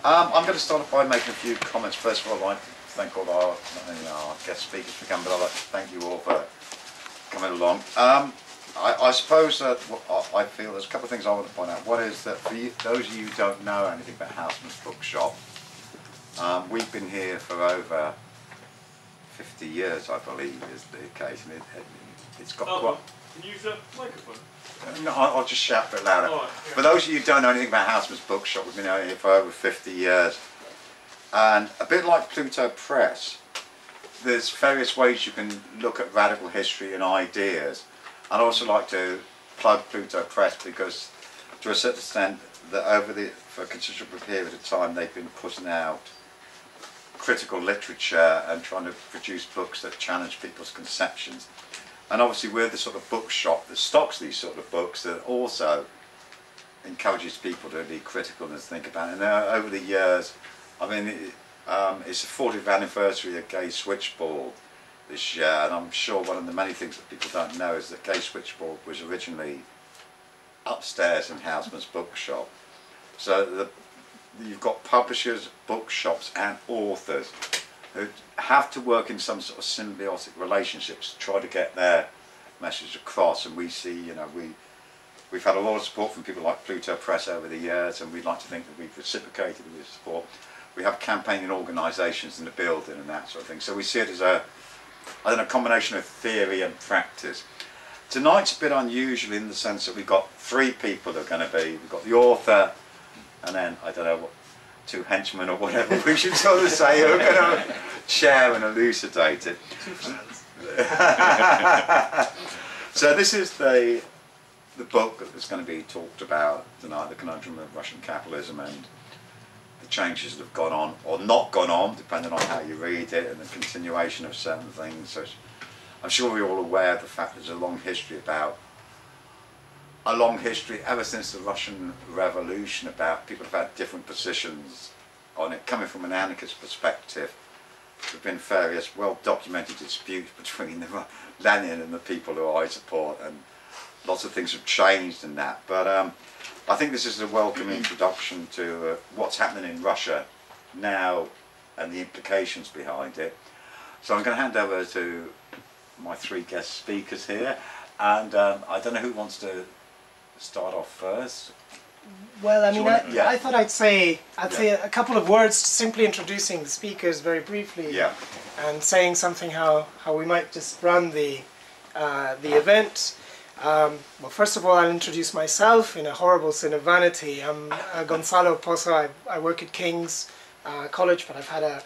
I'm going to start off by making a few comments. First of all, I'd like to thank all our guest speakers for coming, but I'd like to thank you all for coming along. I suppose that I feel there's a couple of things I want to point out. One is that for you, those of you who don't know anything about Houseman's Bookshop, we've been here for over 50 years, I believe, is the case, and it's got quite... Can you use a microphone? No, I'll just shout a bit louder. Oh, yeah. For those of you who don't know anything about Houseman's Bookshop, we've been out here for over 50 years. And a bit like Pluto Press, there's various ways you can look at radical history and ideas. I'd also like to plug Pluto Press because, to a certain extent, for a considerable period of time, they've been putting out critical literature and trying to produce books that challenge people's conceptions. And obviously we're the sort of bookshop that stocks these sort of books that also encourages people to be critical and think about it. And over the years, I mean, it's the 40th anniversary of Gay Switchboard this year, and I'm sure one of the many things that people don't know is that Gay Switchboard was originally upstairs in Houseman's Bookshop. So you've got publishers, bookshops and authors who have to work in some sort of symbiotic relationships to try to get their message across. And we see, you know, we've had a lot of support from people like Pluto Press over the years, and we'd like to think that we've reciprocated with this support. We have campaigning organisations in the building and that sort of thing. So we see it as a combination of theory and practice. Tonight's a bit unusual in the sense that we've got three people that are going to be. We've got the author, and then, I don't know, what, two henchmen or whatever we should sort of say, who are going to share and elucidate it. Two fans. So this is the book that's going to be talked about tonight, The Conundrum of Russian Capitalism, and the changes that have gone on or not gone on, depending on how you read it, and the continuation of certain things. So I'm sure we're all aware of the fact there's a long history ever since the Russian Revolution about people have had different positions on it. Coming from an anarchist perspective, there have been various well-documented disputes between Lenin and the people who I support, and lots of things have changed in that. But I think this is a welcome introduction to what's happening in Russia now and the implications behind it. So I'm going to hand over to my three guest speakers here, and I don't know who wants to start off first. Well, I mean, Yeah. I thought I'd say a couple of words, simply introducing the speakers very briefly, Yeah. and saying something how we might just run the event. Well, first of all, I'll introduce myself in a horrible sin of vanity. I'm Gonzalo Pozo. I work at King's College, but I've had a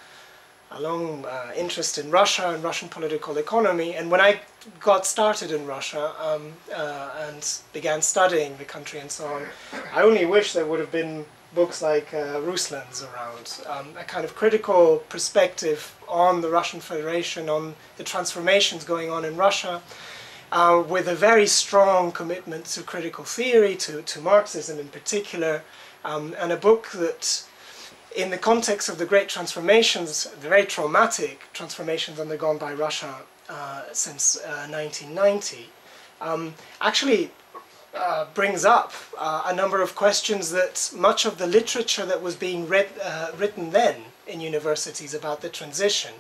long interest in Russia and Russian political economy. And when I got started in Russia and began studying the country and so on, I only wish there would have been books like Ruslan's around, a kind of critical perspective on the Russian Federation, on the transformations going on in Russia, with a very strong commitment to critical theory, to Marxism in particular, and a book that, in the context of the great transformations, the very traumatic transformations undergone by Russia since 1990, actually brings up a number of questions that much of the literature that was being written then in universities about the transition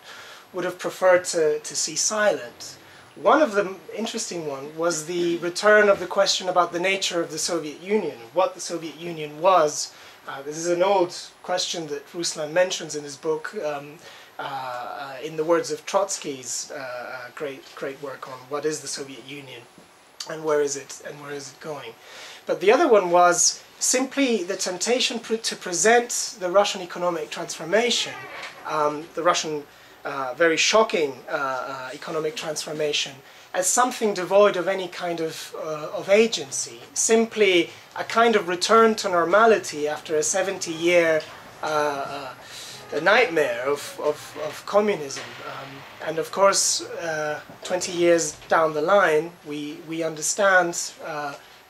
would have preferred to see silent. One of them, interesting one, was the return of the question about the nature of the Soviet Union, what the Soviet Union was. This is an old question that Ruslan mentions in his book, in the words of Trotsky's great work on what is the Soviet Union and where is it going. But the other one was simply the temptation to present the Russian economic transformation, the Russian very shocking economic transformation, as something devoid of any kind of agency, simply a kind of return to normality after a 70-year nightmare of communism. And of course, 20 years down the line, we understand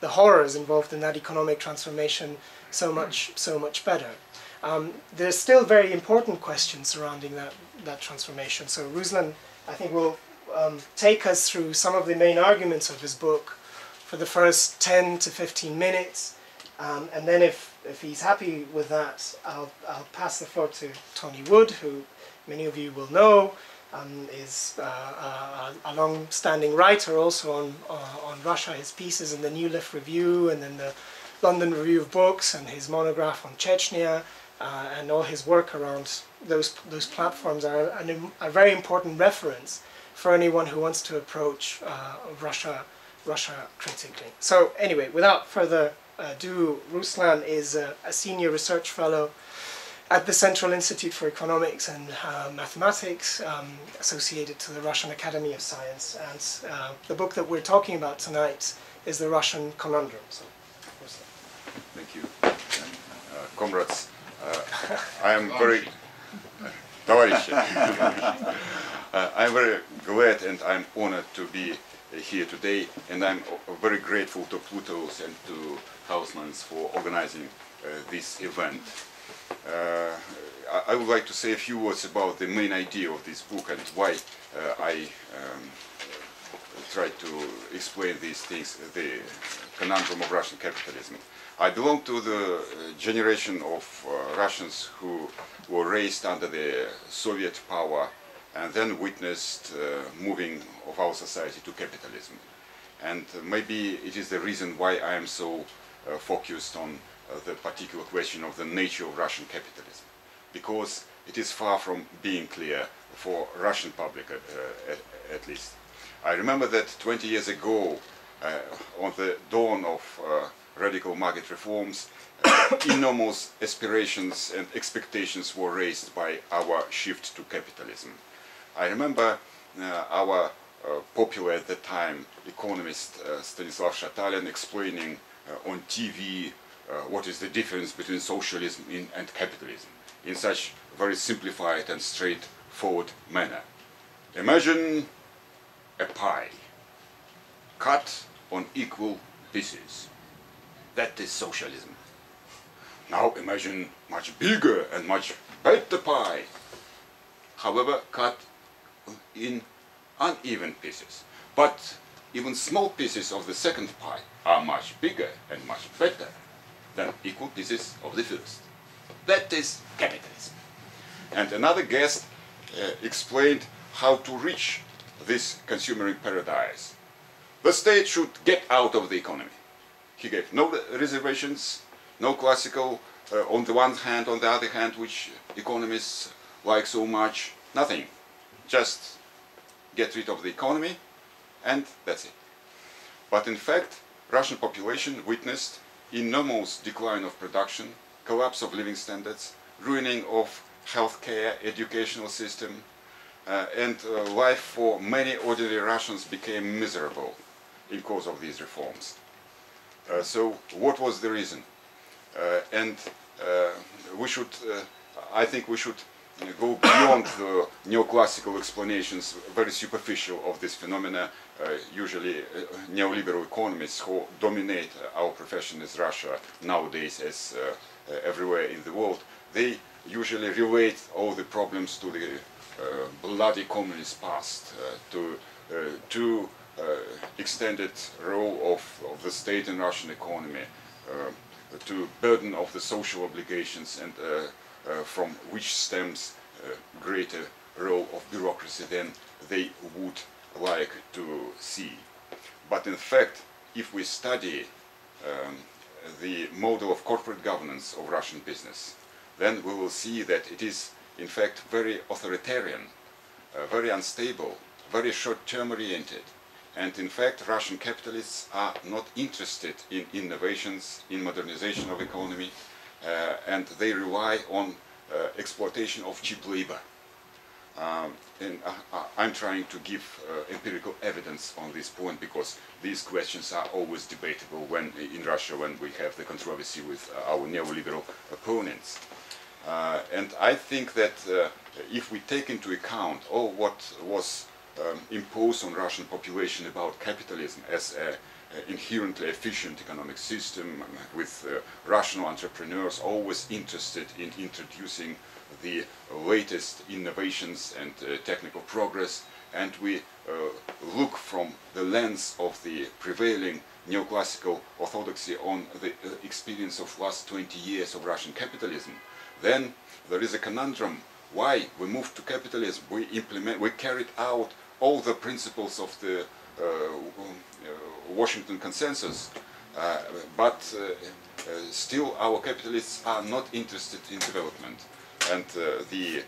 the horrors involved in that economic transformation so much better. There's still very important questions surrounding that transformation. So Ruslan, I think, will take us through some of the main arguments of his book for the first 10 to 15 minutes. And then if if he's happy with that, I'll pass the floor to Tony Wood, who many of you will know, is a long-standing writer also on Russia. His pieces in the New Left Review and in the London Review of Books, and his monograph on Chechnya, and all his work around those platforms are a very important reference for anyone who wants to approach Russia critically. So anyway, without further ado, Ruslan is a senior research fellow at the Central Institute for Economics and Mathematics, associated to the Russian Academy of Science. And the book that we're talking about tonight is The Russian Conundrum. So, Ruslan. Thank you. Comrades, I am very... Товарищи. I'm very glad and I'm honored to be here today, and I'm very grateful to Pluto's and to Hausmann's for organizing this event. I would like to say a few words about the main idea of this book and why I try to explain these things, the conundrum of Russian capitalism. I belong to the generation of Russians who were raised under the Soviet power and then witnessed moving of our society to capitalism. And maybe it is the reason why I am so focused on the particular question of the nature of Russian capitalism, because it is far from being clear for Russian public at least. I remember that 20 years ago, on the dawn of radical market reforms, enormous aspirations and expectations were raised by our shift to capitalism. I remember our popular at the time economist Stanislav Shatalin explaining on TV what is the difference between socialism and capitalism in such very simplified and straightforward manner. Imagine a pie cut on equal pieces. That is socialism. Now imagine much bigger and much better pie, however cut in uneven pieces. But even small pieces of the second pie are much bigger and much better than equal pieces of the first. That is capitalism. And another guest explained how to reach this consumering paradise. The state should get out of the economy. He gave no reservations, no classical, on the one hand, on the other hand, which economists like so much, nothing. Just get rid of the economy, and that's it. But in fact, Russian population witnessed enormous decline of production, collapse of living standards, ruining of healthcare, educational system, and life for many ordinary Russians became miserable in course of these reforms. So what was the reason? We should, I think we should go beyond the neoclassical explanations, very superficial of this phenomena. Usually neoliberal economists who dominate our profession as Russia nowadays as everywhere in the world, they usually relate all the problems to the bloody communist past, to extended role of the state in Russian economy, to burden of the social obligations, and from which stems greater role of bureaucracy than they would like to see. But in fact, if we study the model of corporate governance of Russian business, then we will see that it is in fact very authoritarian, very unstable, very short-term oriented. And in fact, Russian capitalists are not interested in innovations, in modernization of economy, and they rely on exploitation of cheap labor. I'm trying to give empirical evidence on this point, because these questions are always debatable when in Russia, when we have the controversy with our neoliberal opponents. And I think that if we take into account all what was imposed on Russian population about capitalism as an inherently efficient economic system, with rational entrepreneurs always interested in introducing the latest innovations and technical progress, and we look from the lens of the prevailing neoclassical orthodoxy on the experience of last 20 years of Russian capitalism, then there is a conundrum. Why we moved to capitalism? We carried out all the principles of the Washington Consensus, but still our capitalists are not interested in development, and the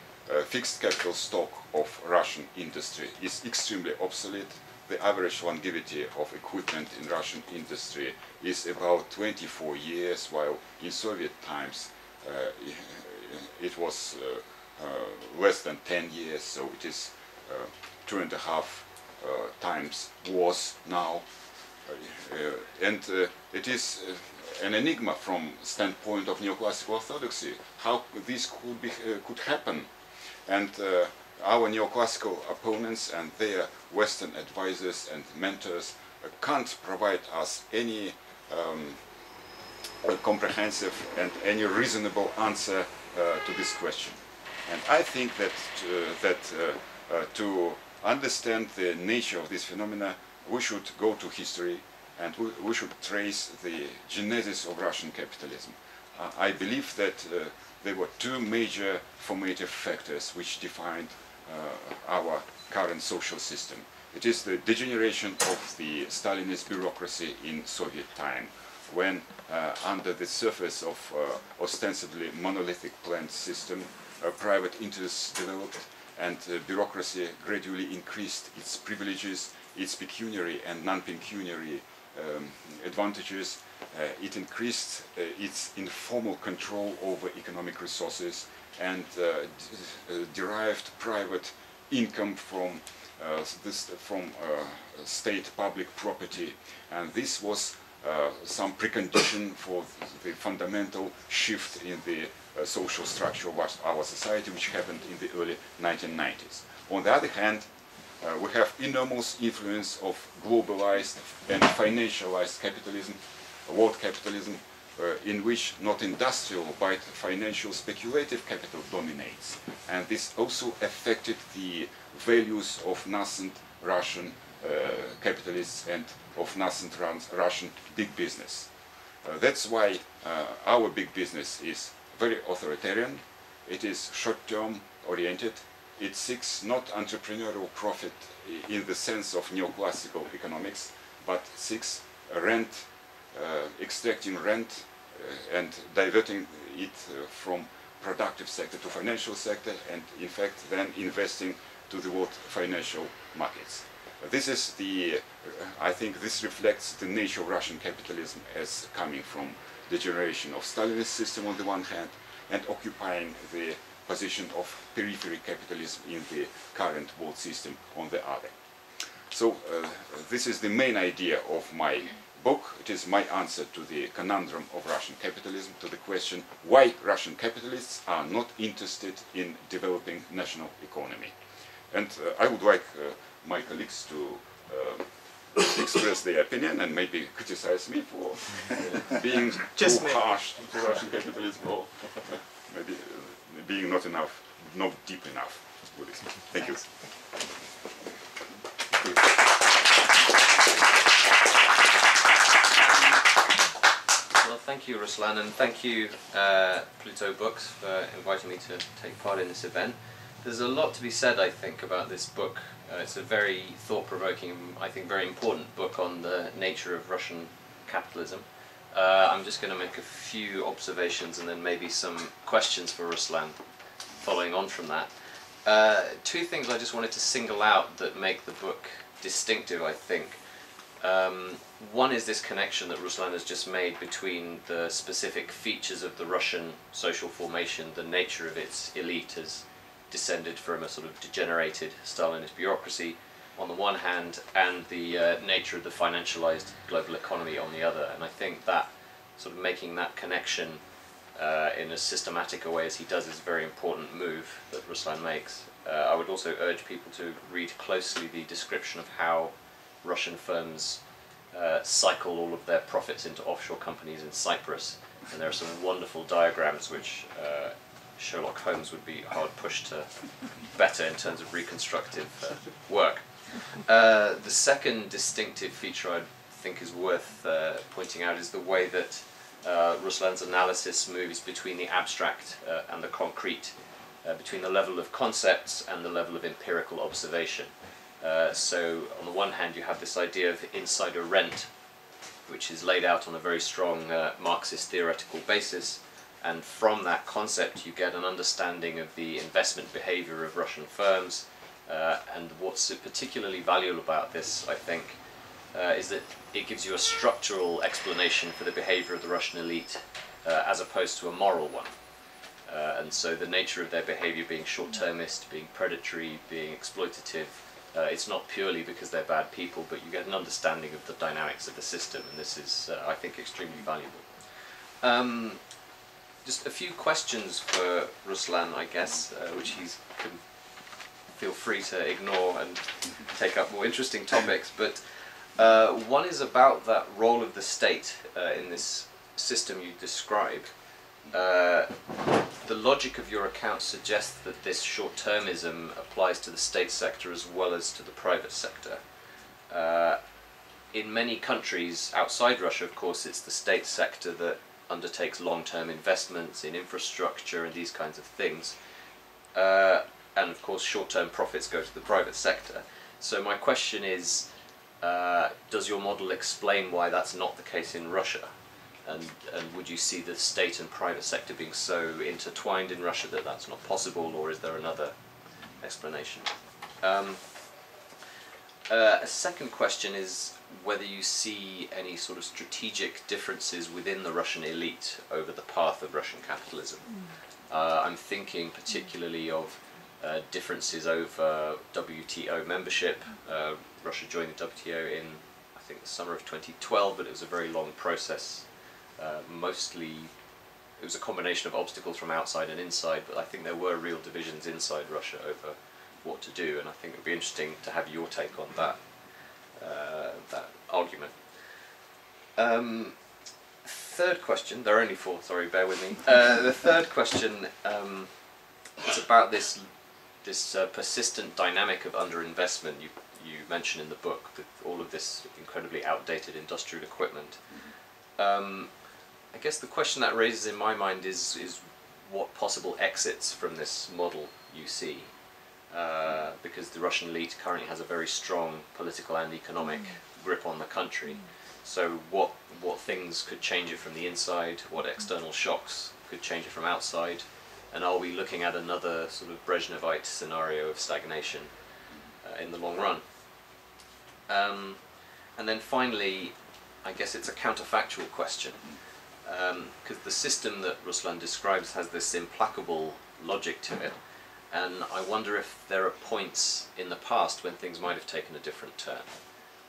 fixed capital stock of Russian industry is extremely obsolete. The average longevity of equipment in Russian industry is about 24 years, while in Soviet times it was less than 10 years, so it is 2.5 times worse now. And it is an enigma from standpoint of neoclassical orthodoxy how this could happen. And our neoclassical opponents and their Western advisors and mentors can't provide us any comprehensive and any reasonable answer to this question. And I think that to understand the nature of this phenomena, we should go to history and we should trace the genesis of Russian capitalism. I believe that there were two major formative factors which defined our current social system. It is the degeneration of the Stalinist bureaucracy in Soviet time, when under the surface of ostensibly monolithic planned system, private interests developed, and bureaucracy gradually increased its privileges, its pecuniary and non-pecuniary advantages. It increased its informal control over economic resources and derived private income from state public property, and this was some precondition for the fundamental shift in the social structure of our society, which happened in the early 1990s. On the other hand, we have enormous influence of globalized and financialized capitalism, world capitalism, in which not industrial but financial speculative capital dominates. And this also affected the values of nascent Russian capitalists and of nascent Russian big business. That's why our big business is very authoritarian. It is short-term oriented. It seeks not entrepreneurial profit in the sense of neoclassical economics, but seeks rent, extracting rent and diverting it from productive sector to financial sector, and in fact then investing to the world financial markets. This is the, I think this reflects the nature of Russian capitalism as coming from the generation of Stalinist system on the one hand, and occupying the position of periphery capitalism in the current world system on the other. So this is the main idea of my book. It is my answer to the conundrum of Russian capitalism, to the question why Russian capitalists are not interested in developing national economy. And I would like my colleagues to express their opinion and maybe criticize me for being too harsh to Russian capitalism, or maybe being not deep enough with this. Thank you. Well, thank you, Ruslan, and thank you, Pluto Books, for inviting me to take part in this event. There's a lot to be said, I think, about this book. It's a very thought-provoking, I think very important book on the nature of Russian capitalism. I'm just going to make a few observations and then maybe some questions for Ruslan following on from that. Two things I just wanted to single out that make the book distinctive, I think. One is this connection that Ruslan has just made between the specific features of the Russian social formation, the nature of its elite as descended from a sort of degenerated Stalinist bureaucracy on the one hand, and the nature of the financialized global economy on the other. And I think that sort of making that connection in as systematic a way as he does is a very important move that Ruslan makes. I would also urge people to read closely the description of how Russian firms cycle all of their profits into offshore companies in Cyprus, and there are some wonderful diagrams which Sherlock Holmes would be hard pushed to better in terms of reconstructive work. The second distinctive feature I'd think is worth pointing out is the way that Ruslan's analysis moves between the abstract and the concrete, between the level of concepts and the level of empirical observation. So on the one hand you have this idea of insider rent, which is laid out on a very strong Marxist theoretical basis, and from that concept you get an understanding of the investment behavior of Russian firms, and what's particularly valuable about this, I think, is that it gives you a structural explanation for the behavior of the Russian elite as opposed to a moral one. And so the nature of their behavior being short-termist, being predatory, being exploitative, it's not purely because they're bad people, but you get an understanding of the dynamics of the system, and this is, I think, extremely valuable. Just a few questions for Ruslan, I guess, which he can feel free to ignore and take up more interesting topics, but one is about that role of the state in this system you describe. The logic of your account suggests that this short-termism applies to the state sector as well as to the private sector. In many countries outside Russia, of course, it's the state sector that undertakes long-term investments in infrastructure and these kinds of things. And of course short-term profits go to the private sector. So my question is, does your model explain why that's not the case in Russia? And would you see the state and private sector being so intertwined in Russia that that's not possible, or is there another explanation? A second question is whether you see any sort of strategic differences within the Russian elite over the path of Russian capitalism. I'm thinking particularly of differences over WTO membership. Russia joined the WTO in, I think, the summer of 2012, but it was a very long process. Mostly, it was a combination of obstacles from outside and inside, but I think there were real divisions inside Russia over what to do, and I think it would be interesting to have your take on that, that argument. Third question, there are only four, sorry, bear with me. The third question is about this persistent dynamic of underinvestment you mention in the book, with all of this incredibly outdated industrial equipment. I guess the question that raises in my mind is what possible exits from this model you see, because the Russian elite currently has a very strong political and economic grip on the country. So what things could change it from the inside, what external shocks could change it from outside, and are we looking at another sort of Brezhnevite scenario of stagnation in the long run? And then finally, I guess it's a counterfactual question, because the system that Ruslan describes has this implacable logic to it, and I wonder if there are points in the past when things might have taken a different turn.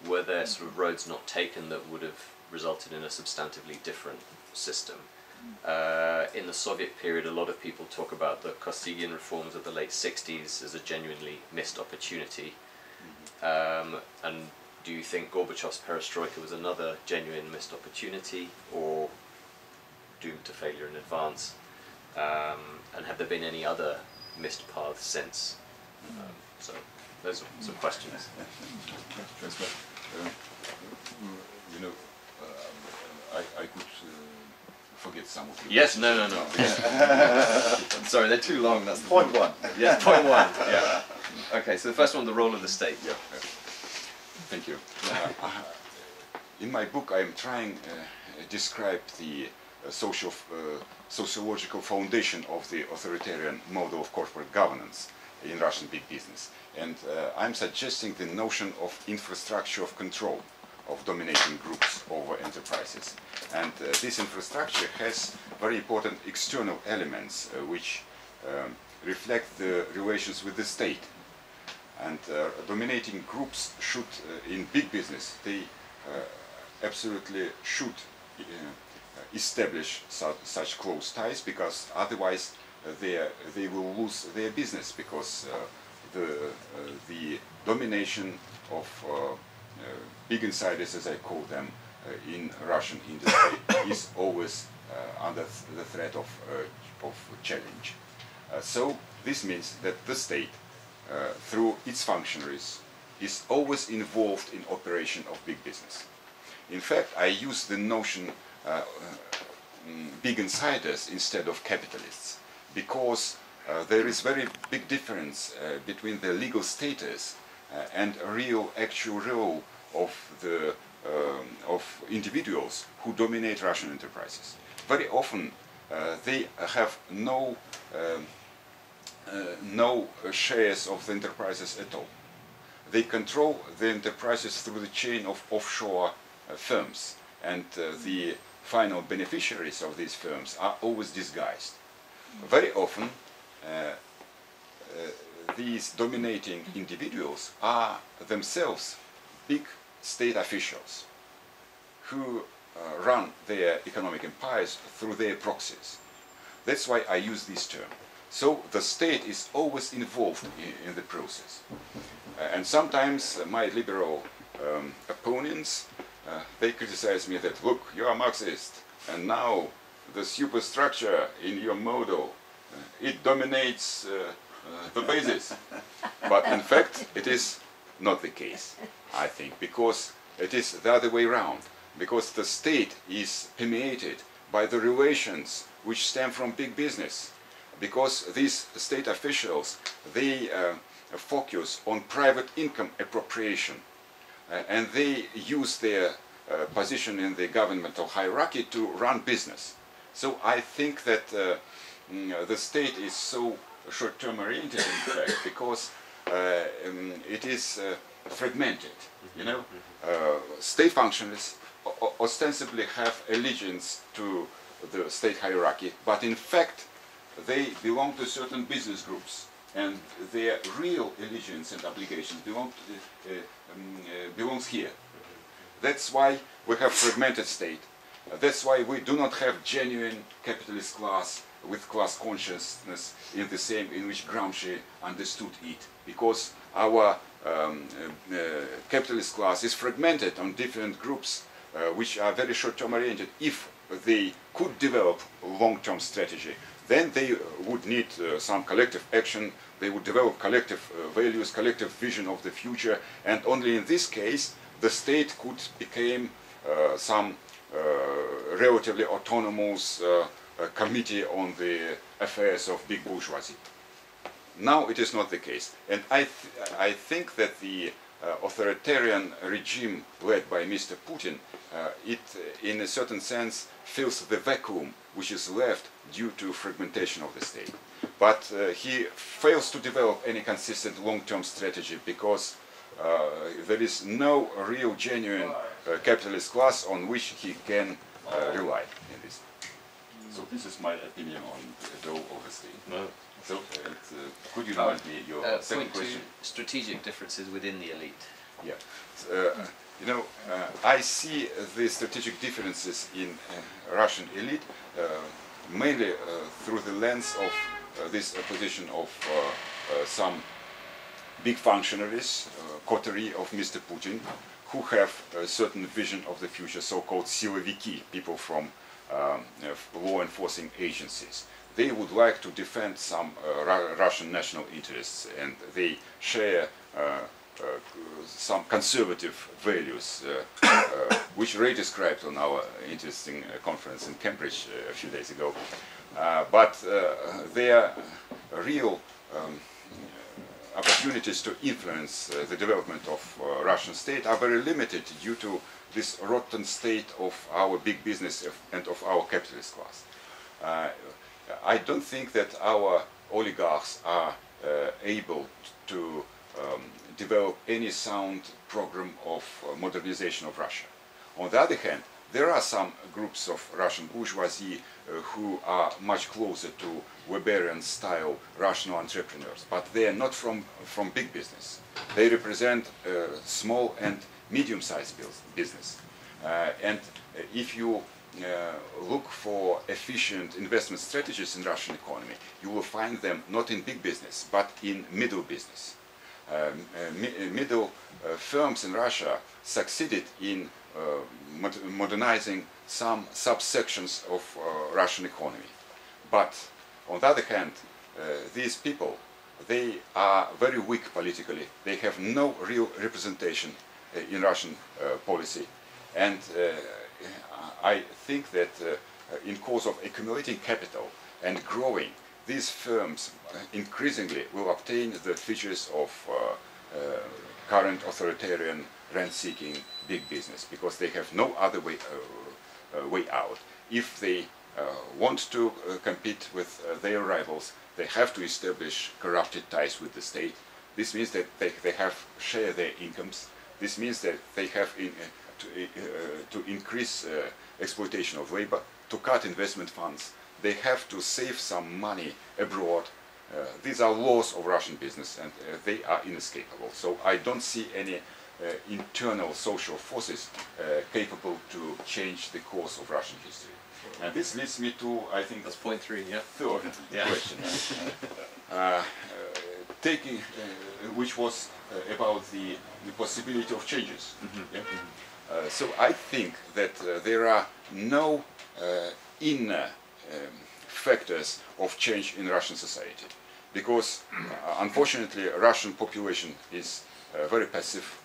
Were there sort of roads not taken that would have resulted in a substantively different system? In the Soviet period, a lot of people talk about the Kosygin reforms of the late 60s as a genuinely missed opportunity. And do you think Gorbachev's perestroika was another genuine missed opportunity, or doomed to failure in advance? And have there been any other missed paths since? So those are some questions. You know, I could forget some of them. Yes, no. Sorry, they're too long. That's Point one. Yes, point one. Yeah. Okay, so the first one, the role of the state. Yeah. Thank you. In my book, I am trying to describe the sociological foundation of the authoritarian model of corporate governance in Russian big business. And I'm suggesting the notion of infrastructure of control of dominating groups over enterprises. And this infrastructure has very important external elements which reflect the relations with the state. And dominating groups should, in big business, they absolutely should establish such close ties, because otherwise they will lose their business, because the domination of big insiders, as I call them, in Russian industry is always under the threat of challenge. So this means that the state, through its functionaries, is always involved in operation of big business. In fact, I use the notion big insiders instead of capitalists, because there is very big difference between the legal status and a real actual role of the of individuals who dominate Russian enterprises. Very often they have no shares of the enterprises at all. They control the enterprises through the chain of offshore firms, and the final beneficiaries of these firms are always disguised. Very often these dominating individuals are themselves big state officials who run their economic empires through their proxies. That's why I use this term. So the state is always involved in the process. And sometimes my liberal opponents, they criticize me that, look, you are Marxist, and now the superstructure in your model, it dominates the basis. But in fact, it is not the case, I think, because it is the other way around. Because the state is permeated by the relations which stem from big business. Because these state officials, they focus on private income appropriation, and they use their position in the governmental hierarchy to run business. So I think that the state is so short-term oriented, in fact, because it is fragmented. You know, state functionaries ostensibly have allegiance to the state hierarchy, but in fact they belong to certain business groups, and their real allegiance and obligations belongs here. That's why we have fragmented state. That's why we do not have genuine capitalist class with class consciousness in the same in which Gramsci understood it, because our capitalist class is fragmented on different groups which are very short-term oriented. If they could develop a long-term strategy, then they would need some collective action, they would develop collective values, collective vision of the future, and only in this case the state could become some relatively autonomous committee on the affairs of big bourgeoisie. Now it is not the case, and I think that the authoritarian regime led by Mr. Putin, it in a certain sense fills the vacuum which is left due to fragmentation of the state. But he fails to develop any consistent long-term strategy, because there is no real genuine capitalist class on which he can rely in this. So this is my opinion on the role of the state. No. So could you remind me your second point to question? strategic differences within the elite. Yeah. You know, I see the strategic differences in Russian elite mainly through the lens of this position of some big functionaries, coterie of Mr. Putin, who have a certain vision of the future, so-called siloviki, people from law enforcing agencies. They would like to defend some Russian national interests, and they share some conservative values, which Ray described on our interesting conference in Cambridge a few days ago. But their real opportunities to influence the development of Russian state are very limited due to this rotten state of our big business and of our capitalist class. I don't think that our oligarchs are able to develop any sound program of modernization of Russia. On the other hand, there are some groups of Russian bourgeoisie who are much closer to Weberian-style rational entrepreneurs, but they are not from big business. They represent small and medium-sized business. And if you look for efficient investment strategies in Russian economy, you will find them not in big business, but in middle business. Middle firms in Russia succeeded in modernizing some subsections of Russian economy. But on the other hand, these people, they are very weak politically. They have no real representation in Russian policy. And I think that in course of accumulating capital and growing, these firms increasingly will obtain the features of current authoritarian rent-seeking big business, because they have no other way out. If they want to compete with their rivals, they have to establish corrupted ties with the state. This means that they have share their incomes. This means that they have to increase exploitation of labor, to cut investment funds. They have to save some money abroad. These are laws of Russian business, and they are inescapable. So I don't see any internal social forces capable to change the course of Russian history. And this leads me to, I think, That's point 3, yeah. third Yeah. question, which was about the possibility of changes. Yeah? So I think that there are no inner factors of change in Russian society, because unfortunately Russian population is very passive.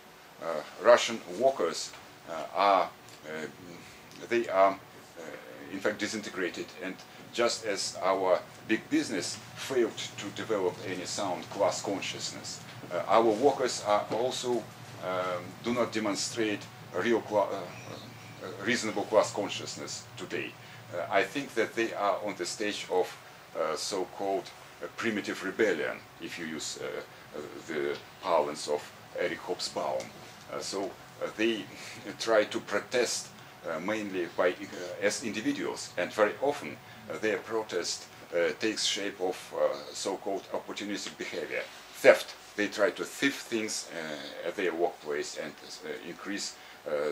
Russian workers are in fact disintegrated, and just as our big business failed to develop any sound class consciousness, our workers are also do not demonstrate a real reasonable class consciousness today. I think that they are on the stage of so-called primitive rebellion, if you use the parlance of Erich Hobsbawm. So they try to protest mainly as individuals, and very often their protest takes shape of so-called opportunistic behavior, theft. They try to thief things at their workplace and increase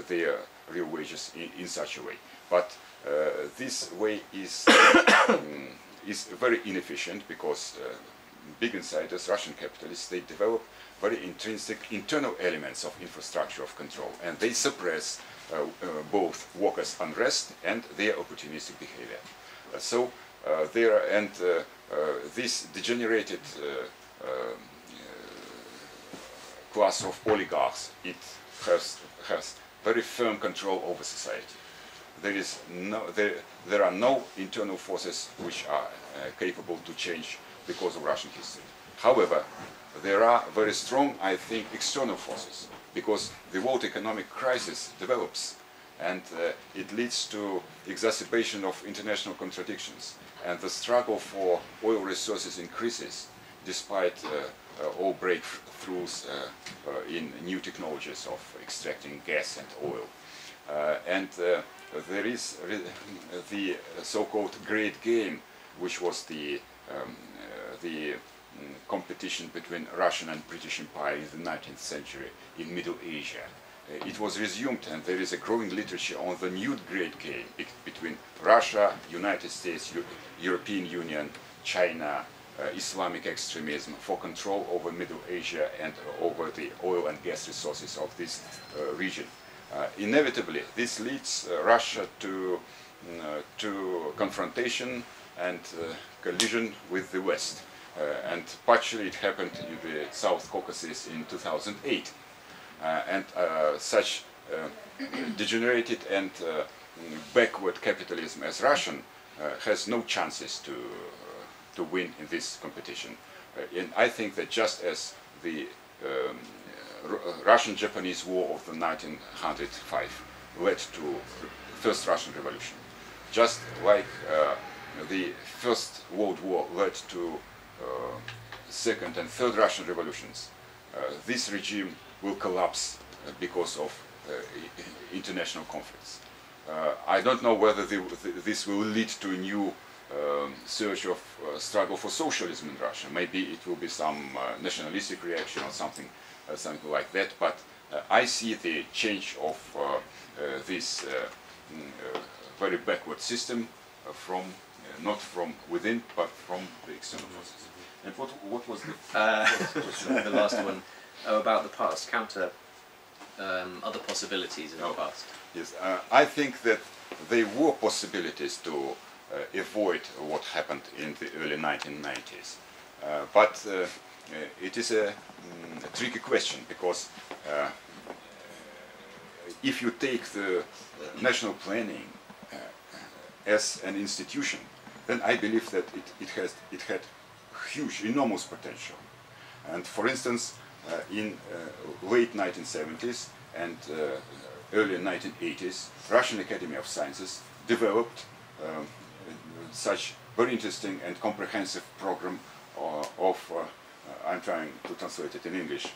their real wages in such a way. But this way is very inefficient, because big insiders, Russian capitalists, they develop very intrinsic internal elements of infrastructure of control, and they suppress both workers' unrest and their opportunistic behavior. This degenerated class of oligarchs, it has very firm control over society. There are no internal forces which are capable to change the course of Russian history. However, there are very strong, I think, external forces, because the world economic crisis develops, and it leads to exacerbation of international contradictions, and the struggle for oil resources increases despite all breakthroughs in new technologies of extracting gas and oil. There is the so-called Great Game, which was the competition between Russian and British Empire in the 19th century in Middle Asia. It was resumed, and there is a growing literature on the new Great Game between Russia, United States, European Union, China, Islamic extremism for control over Middle Asia and over the oil and gas resources of this region. Inevitably, this leads Russia to confrontation and collision with the West. And partially it happened in the South Caucasus in 2008. Such degenerated and backward capitalism as Russian has no chances to win in this competition. And I think that just as the Russian-Japanese War of the 1905 led to the First Russian Revolution, just like the First World War led to Second and Third Russian Revolutions, this regime will collapse because of international conflicts. I don't know whether this will lead to a new surge of struggle for socialism in Russia. Maybe it will be some nationalistic reaction or something like that, but I see the change of this very backward system not from within, but from the external forces. And what was the last one? About the past, counter other possibilities in the past. Yes, I think that there were possibilities to avoid what happened in the early 1990s. But it is a tricky question, because if you take the national planning as an institution, then I believe that it had huge, enormous potential. And for instance, in late 1970s and early 1980s, Russian Academy of Sciences developed such very interesting and comprehensive program of, I'm trying to translate it in English,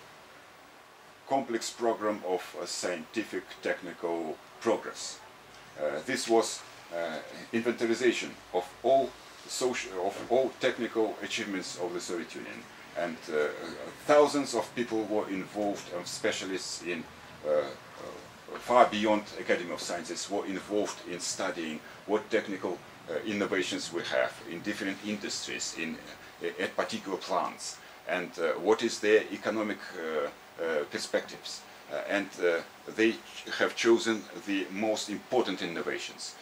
complex program of scientific technical progress. This was inventarization of all technical achievements of the Soviet Union, and thousands of people were involved, specialists in far beyond Academy of Sciences were involved in studying what technical innovations we have in different industries, at particular plants, and what is their economic perspectives. And they have chosen the most important innovations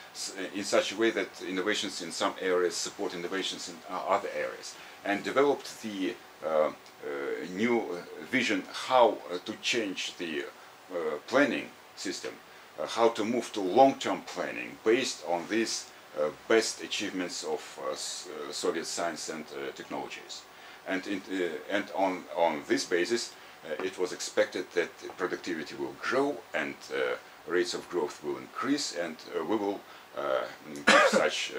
in such a way that innovations in some areas support innovations in other areas, and developed the new vision how to change the planning system, how to move to long-term planning based on these best achievements of Soviet science and technologies. And on this basis, it was expected that productivity will grow and rates of growth will increase, and we will give such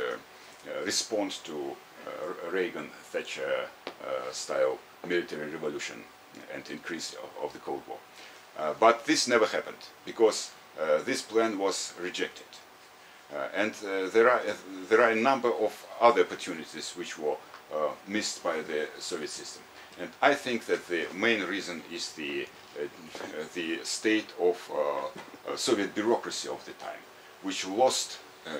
response to Reagan-Thatcher style military revolution and increase of the Cold War. But this never happened because this plan was rejected. And there are a number of other opportunities which were missed by the Soviet system. And I think that the main reason is the state of Soviet bureaucracy of the time, which lost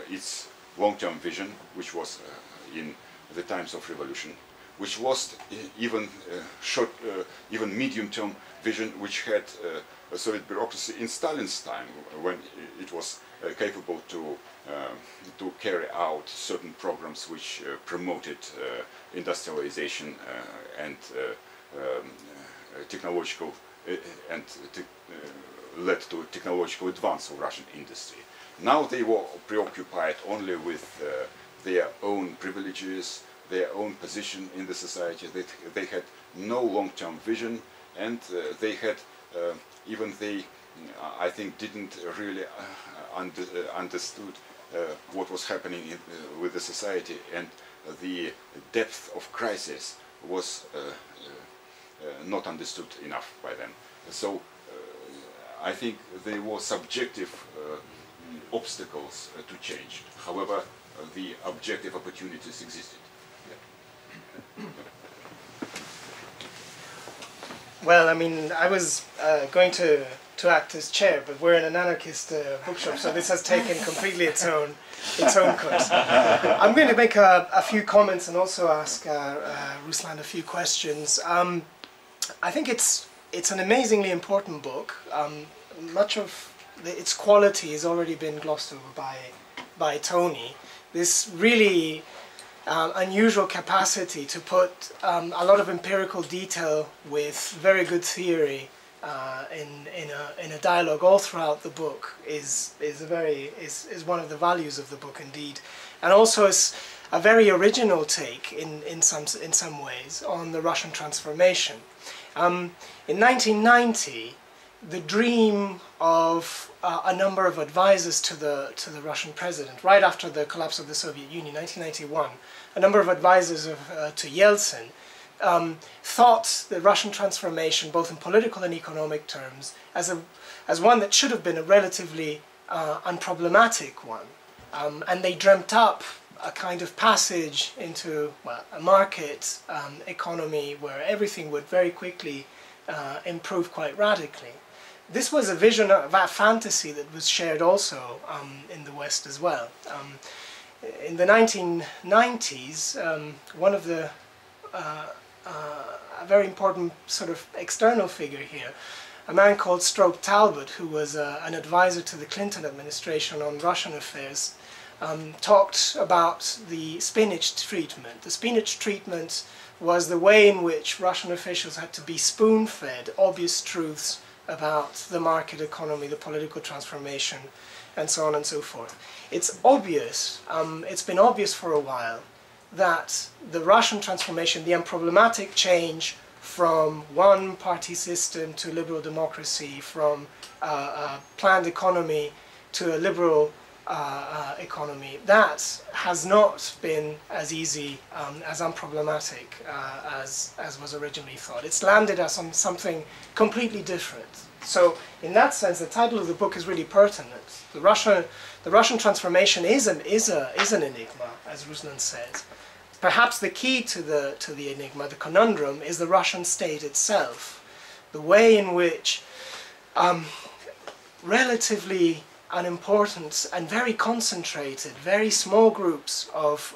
its long-term vision, which was in the times of revolution, which lost even even medium-term vision, which had Soviet bureaucracy in Stalin's time, when it was capable to carry out certain programs which promoted industrialization and technological and led to technological advance of Russian industry. Now they were preoccupied only with their own privileges, their own position in the society. They had no long-term vision, and they had even they, I think, didn't really understood what was happening with the society, and the depth of crisis was not understood enough by them. So I think there were subjective obstacles to change. However, the objective opportunities existed. Yeah. Well, I mean, I was going to act as chair, but we're in an anarchist bookshop, so this has taken completely its own course. I'm going to make a few comments and also ask Ruslan a few questions. I think it's an amazingly important book. Much of its quality has already been glossed over by Tony. This really unusual capacity to put a lot of empirical detail with very good theory in a dialogue all throughout the book is one of the values of the book indeed, and also is a very original take in some ways on the Russian transformation. In 1990, the dream of a number of advisors to the Russian president, right after the collapse of the Soviet Union, 1991, a number of advisors to Yeltsin thought the Russian transformation, both in political and economic terms, as one that should have been a relatively unproblematic one, and they dreamt up a kind of passage into, well, a market economy where everything would very quickly improve quite radically. This was a vision of a fantasy that was shared also in the West as well. In the 1990s, one of the a very important sort of external figure here, a man called Stroke Talbot, who was an advisor to the Clinton administration on Russian affairs, talked about the spinach treatment. The spinach treatment was the way in which Russian officials had to be spoon-fed obvious truths about the market economy, the political transformation, and so on and so forth. It's obvious, it's been obvious for a while, that the Russian transformation, the unproblematic change from one-party system to liberal democracy, from a planned economy to a liberal economy, that has not been as easy, as unproblematic as was originally thought. It's landed us on something completely different. So, in that sense, the title of the book is really pertinent. The Russian transformation is an enigma, as Ruslan says. Perhaps the key to the enigma, the conundrum, is the Russian state itself. The way in which relatively unimportant and very concentrated, very small groups of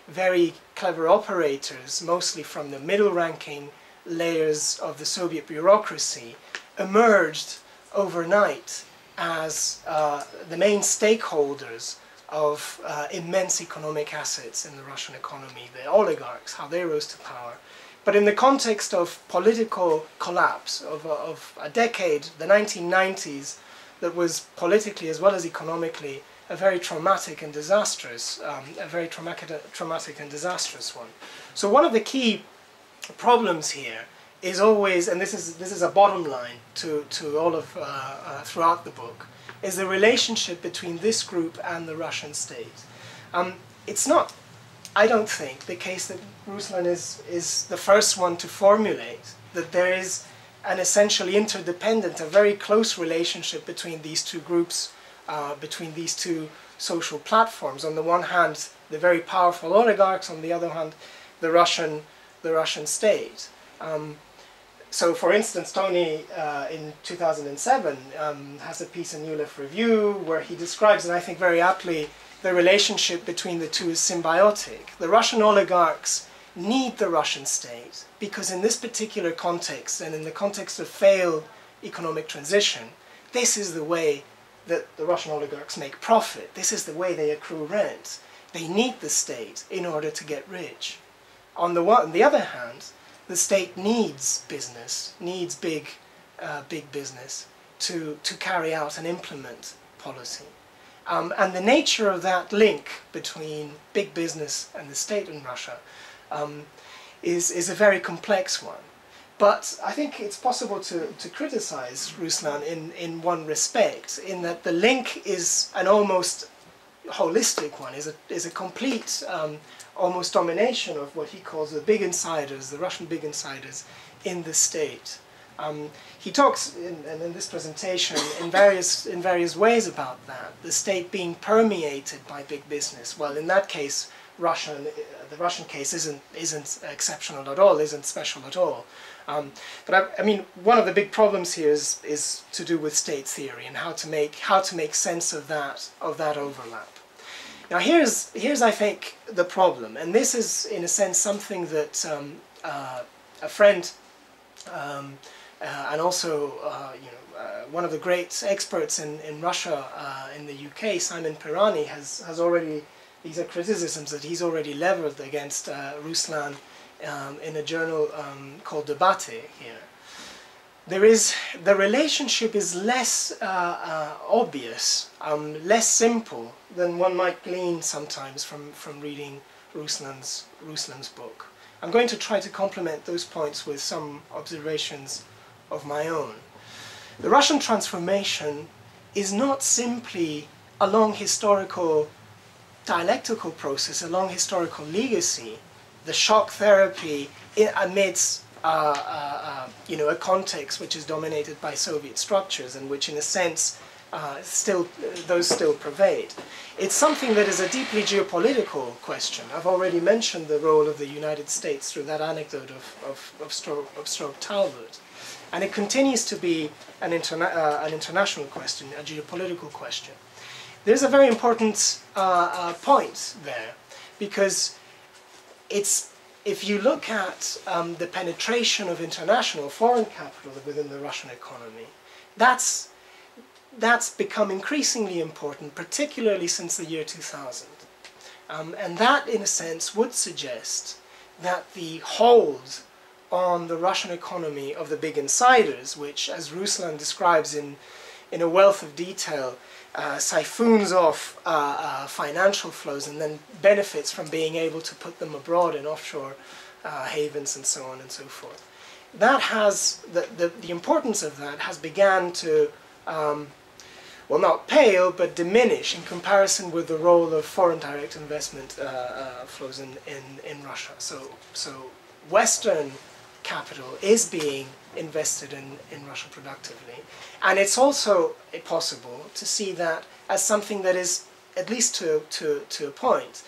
very clever operators, mostly from the middle-ranking layers of the Soviet bureaucracy, emerged overnight as the main stakeholders of immense economic assets in the Russian economy, the oligarchs, how they rose to power. But in the context of political collapse, of a decade, the 1990s, that was politically as well as economically a very traumatic and disastrous, one. So one of the key problems here is always, and this is a bottom line to all of throughout the book, is the relationship between this group and the Russian state. It's not, I don't think, the case that Ruslan is the first one to formulate that there is an essentially interdependent, a very close relationship between these two groups, between these two social platforms. On the one hand, the very powerful oligarchs; on the other hand, the Russian state. So, for instance, Tony, in 2007, has a piece in New Left Review where he describes, and I think very aptly, the relationship between the two is symbiotic. The Russian oligarchs need the Russian state because in this particular context, and in the context of failed economic transition, this is the way that the Russian oligarchs make profit. This is the way they accrue rent. They need the state in order to get rich. On the other hand, the state needs business, needs big business to carry out and implement policy. And the nature of that link between big business and the state in Russia is a very complex one. But I think it's possible to criticize Ruslan in one respect, in that the link is an almost holistic one, is a complete almost domination of what he calls the big insiders, the Russian big insiders in the state. He talks in this presentation in various ways about that, the state being permeated by big business. Well, in that case, the Russian case isn't exceptional at all, isn't special at all. But I mean, one of the big problems here is to do with state theory and how to make sense of that overlap. Now here's I think the problem, and this is in a sense something that a friend and also one of the great experts in Russia in the UK, Simon Pirani, has already, these are criticisms that he's already leveled against Ruslan in a journal called Debate here. The relationship is less obvious, less simple than one might glean sometimes from reading Ruslan's book. I'm going to try to complement those points with some observations of my own. The Russian transformation is not simply a long historical dialectical process, a long historical legacy, the shock therapy amidst a context which is dominated by Soviet structures and which, in a sense, those still pervade. It's something that is a deeply geopolitical question. I've already mentioned the role of the United States through that anecdote of Stroke Talbot. And it continues to be an international question, a geopolitical question. There's a very important point there, because if you look at the penetration of international foreign capital within the Russian economy, that's become increasingly important, particularly since the year 2000. And that, in a sense, would suggest that the hold on the Russian economy of the big insiders, which, as Ruslan describes in a wealth of detail, siphons off financial flows and then benefits from being able to put them abroad in offshore havens and so on and so forth. That has, the importance of that has begun to, well, not pale, but diminish in comparison with the role of foreign direct investment flows in Russia. So Western capital is being invested in Russia productively. And it's also possible to see that as something that is, at least to a point,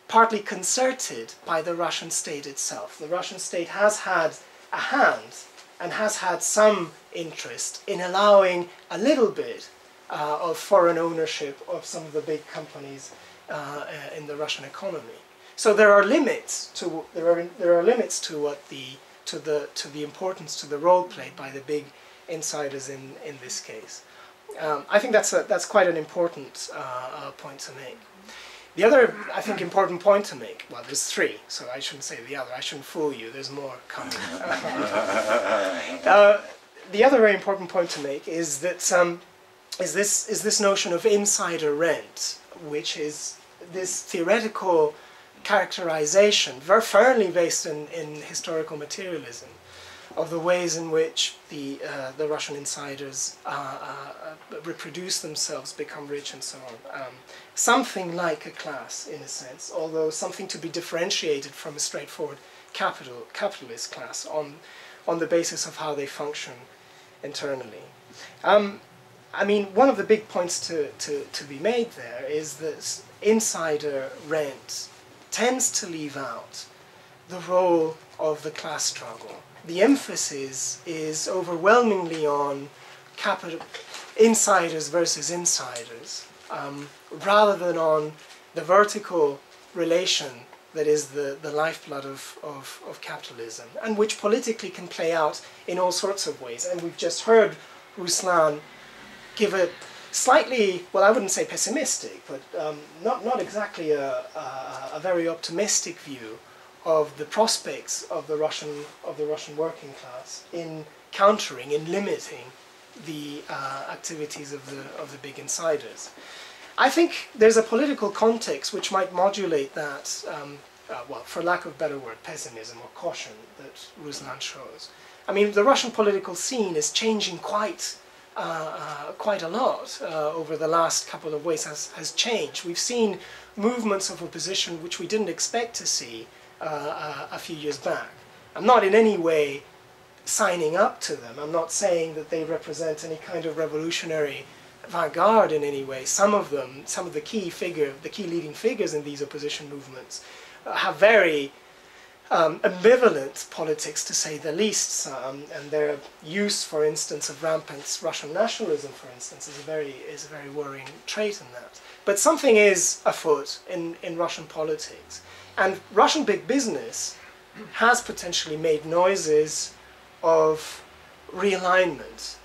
partly concerted by the Russian state itself. The Russian state has had a hand and has had some interest in allowing a little bit of foreign ownership of some of the big companies in the Russian economy. So there are limits to what the importance, to the role played by the big insiders in this case. I think that's quite an important point to make. The other, I think, important point to make, well, there's three, so I shouldn't say the other, I shouldn't fool you, there's more coming. The other very important point to make is that is this notion of insider rent, which is this theoretical characterization, very firmly based in historical materialism, of the ways in which the Russian insiders reproduce themselves, become rich, and so on. Something like a class, in a sense, although something to be differentiated from a straightforward capitalist class on the basis of how they function internally. I mean, one of the big points to be made there is that insider rent tends to leave out the role of the class struggle. The emphasis is overwhelmingly on insiders versus insiders, rather than on the vertical relation that is the lifeblood of capitalism, and which politically can play out in all sorts of ways. And we've just heard Ruslan give a slightly, well, I wouldn't say pessimistic, but not exactly a very optimistic view of the prospects of the Russian working class in countering, in limiting the activities of the big insiders. I think there's a political context which might modulate that, well, for lack of a better word, pessimism or caution that Ruslan shows. I mean, the Russian political scene is changing quite a lot over the last couple of weeks. Has changed. We've seen movements of opposition which we didn't expect to see a few years back. I'm not in any way signing up to them. I'm not saying that they represent any kind of revolutionary vanguard in any way. Some of them, some of the key leading figures in these opposition movements have very ambivalent politics, to say the least, and their use, for instance, of rampant Russian nationalism, for instance, is a very worrying trait in that. But something is afoot in Russian politics, and Russian big business has potentially made noises of realignment.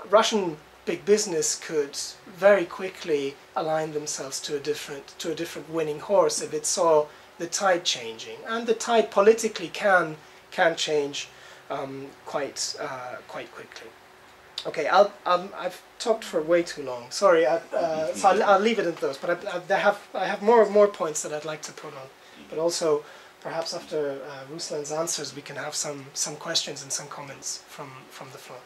Russian big business could very quickly align themselves to a different winning horse if it saw the tide changing, and the tide politically can change quite quickly. Okay, I've talked for way too long. Sorry, so I'll leave it at those. But I have more points that I'd like to put on. But also, perhaps after Ruslan's answers, we can have some questions and some comments from the floor.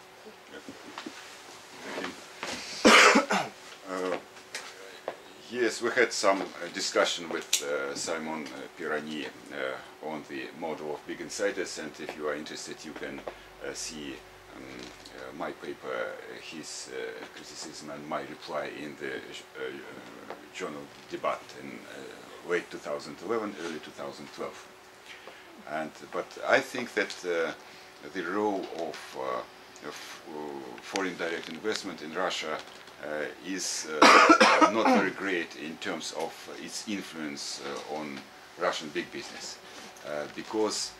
Yes, we had some discussion with Simon Pirani on the model of big insiders, and if you are interested, you can see my paper, his criticism and my reply in the journal Debate in late 2011, early 2012. But I think that the role of foreign direct investment in Russia is not very great in terms of its influence on Russian big business, because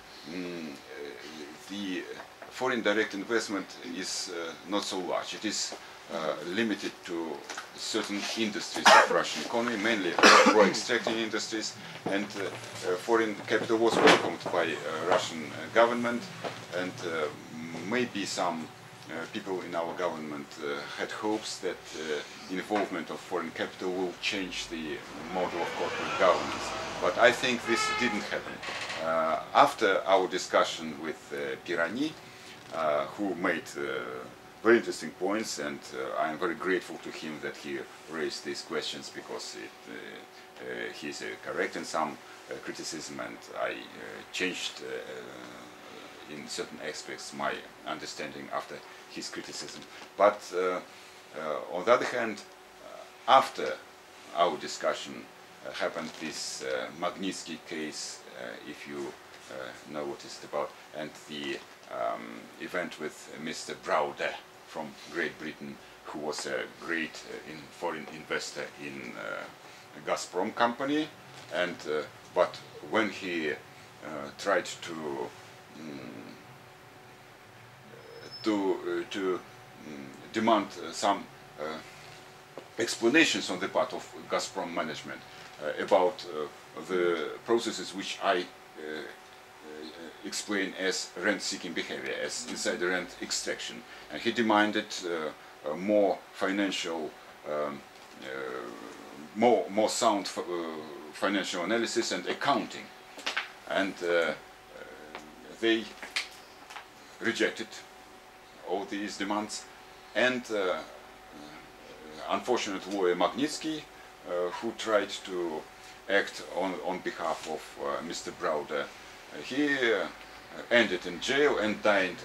the foreign direct investment is not so large. It is limited to certain industries of Russian economy, mainly pro-extracting industries, and foreign capital was welcomed by Russian government, and maybe some people in our government had hopes that involvement of foreign capital will change the model of corporate governance. But I think this didn't happen. After our discussion with Pirani, who made very interesting points, and I am very grateful to him that he raised these questions, because he's correct in some criticism, and I changed in certain aspects my understanding after his criticism. But on the other hand, after our discussion happened this Magnitsky case, if you know what it's about, and the event with Mr. Browder from Great Britain, who was a great foreign investor in Gazprom company, and but when he tried to demand some explanations on the part of Gazprom management about the processes which I explain as rent-seeking behavior, as insider rent extraction, and he demanded more financial, more sound financial analysis and accounting, and they rejected all these demands, and unfortunate lawyer Magnitsky, who tried to act on behalf of Mr. Browder, he ended in jail and died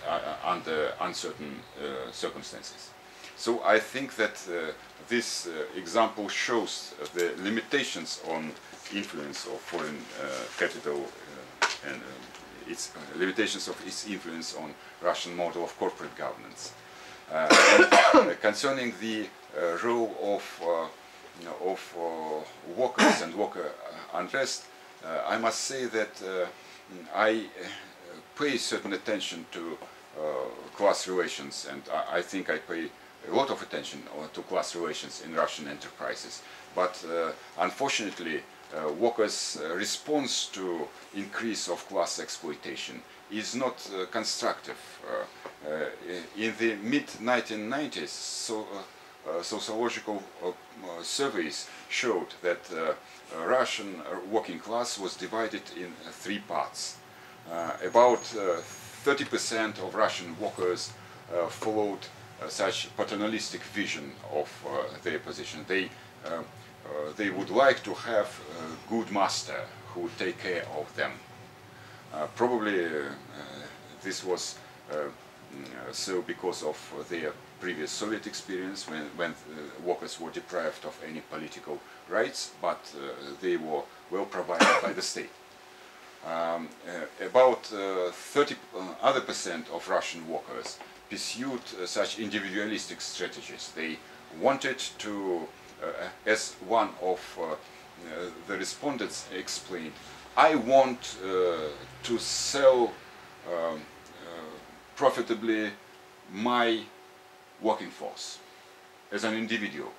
under uncertain circumstances. So I think that this example shows the limitations on influence of foreign capital and its limitations of its influence on Russian model of corporate governance. And concerning the role of workers and worker unrest, I must say that I pay certain attention to class relations, and I think I pay a lot of attention to class relations in Russian enterprises. But unfortunately, workers' response to increase of class exploitation is not constructive. In the mid-1990s, sociological surveys showed that Russian working class was divided in three parts. About 30% of Russian workers followed such paternalistic vision of their position. They would like to have a good master who would take care of them. Probably this was so because of their previous Soviet experience, when workers were deprived of any political rights, but they were well provided by the state. About 30% of Russian workers pursued such individualistic strategies. They wanted to, as one of the respondents explained, I want to sell profitably my working force as an individual.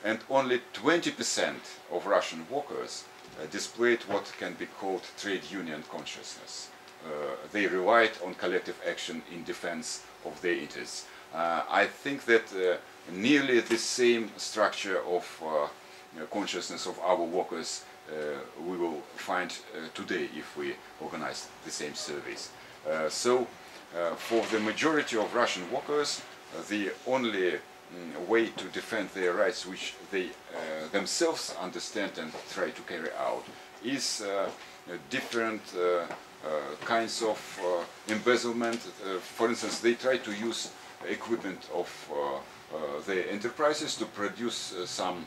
And only 20% of Russian workers displayed what can be called trade union consciousness. They relied on collective action in defense of their interests. I think that nearly the same structure of consciousness of our workers we will find today if we organize the same surveys. So for the majority of Russian workers, the only way to defend their rights, which they themselves understand and try to carry out, is different kinds of embezzlement. For instance, they try to use equipment of their enterprises to produce some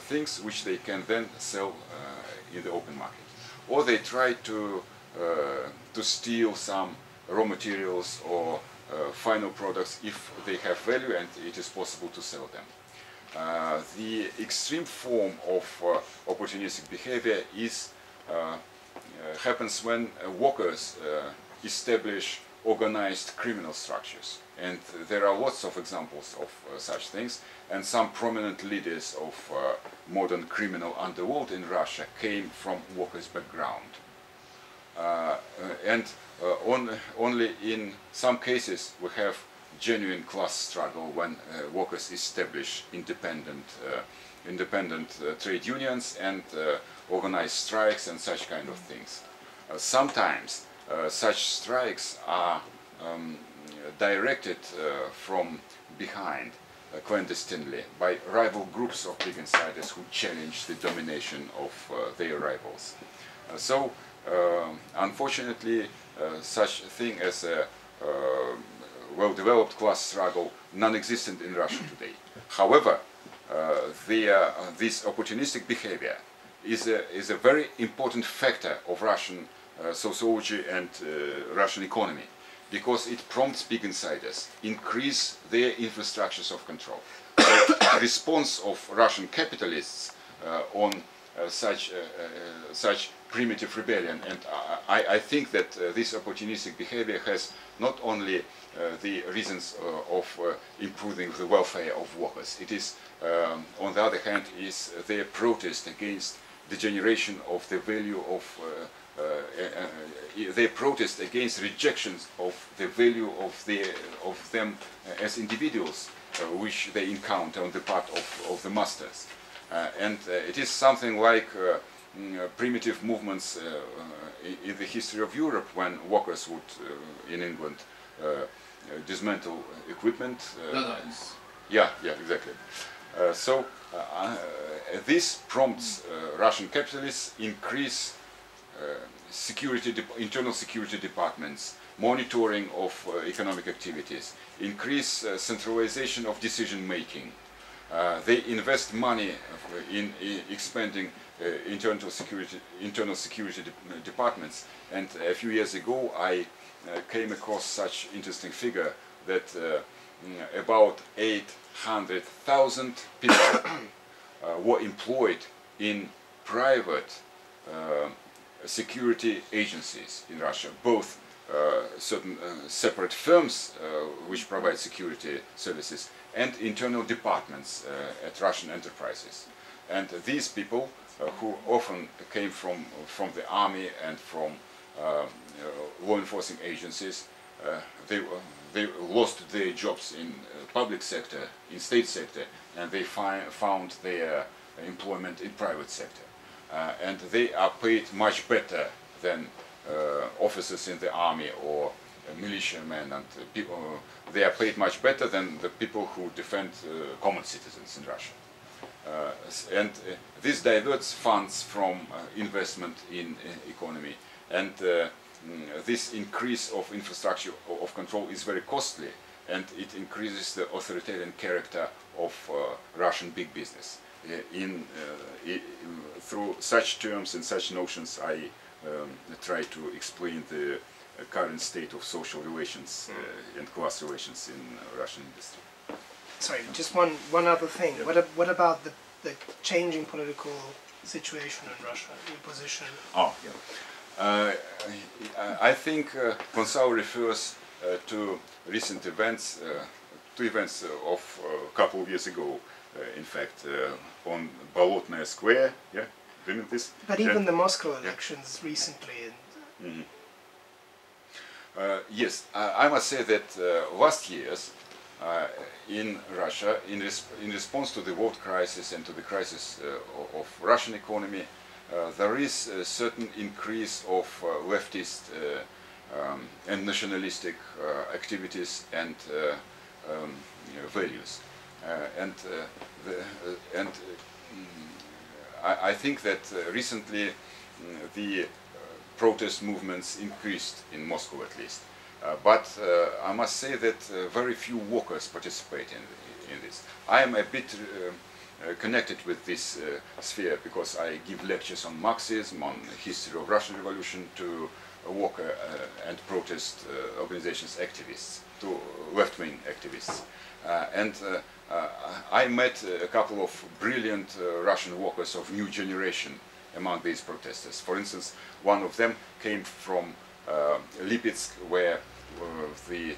things which they can then sell in the open market, or they try to steal some raw materials or final products if they have value and it is possible to sell them. The extreme form of opportunistic behavior is happens when workers establish organized criminal structures. And there are lots of examples of such things, and some prominent leaders of modern criminal underworld in Russia came from workers' background. Only in some cases we have genuine class struggle when workers establish independent trade unions and organize strikes and such kind of things. Sometimes such strikes are directed from behind clandestinely by rival groups of big insiders who challenge the domination of their rivals. Unfortunately, such a thing as a well-developed class struggle non-existent in Russia today. However, this opportunistic behavior is a very important factor of Russian sociology and Russian economy, because it prompts big insiders increase their infrastructures of control. The response of Russian capitalists on such primitive rebellion, and I think that this opportunistic behavior has not only the reasons of improving the welfare of workers. It is, on the other hand, is their protest against degeneration of the value of their protest against rejections of the value of them as individuals, which they encounter on the part of the masters. And it is something like primitive movements in the history of Europe, when workers would, in England, dismantle equipment. Yeah, exactly. This prompts Russian capitalists increase internal security departments, monitoring of economic activities, increase centralization of decision making. They invest money in expanding internal security departments. And a few years ago, I came across such interesting figure that about 800,000 people were employed in private security agencies in Russia, both certain separate firms which provide security services and internal departments at Russian enterprises. And these people, who often came from the army and from law enforcing agencies, they lost their jobs in public sector, in state sector, and they found their employment in private sector. And they are paid much better than officers in the army or militiamen, and people, they are paid much better than the people who defend common citizens in Russia. And this diverts funds from investment in economy, and this increase of infrastructure of control is very costly, and it increases the authoritarian character of Russian big business. Through such terms and such notions, I try to explain the current state of social relations and class relations in Russian industry. Sorry, just one other thing. Yeah. What about the changing political situation in Russia, your position? Oh, yeah. I think Gonzalo refers to recent events, two events of a couple of years ago, in fact, on Bolotnaya Square, yeah, didn't this? But even the Moscow elections recently. And yes, I must say that last years in Russia, in response to the world crisis and to the crisis of Russian economy, there is a certain increase of leftist and nationalistic activities and values. I think that recently the protest movements increased in Moscow, at least. But I must say that very few workers participate in this. I am a bit connected with this sphere because I give lectures on Marxism, on history of Russian Revolution to worker and protest organizations activists, to left-wing activists. And I met a couple of brilliant Russian workers of new generation among these protesters. For instance, one of them came from Lipetsk, where the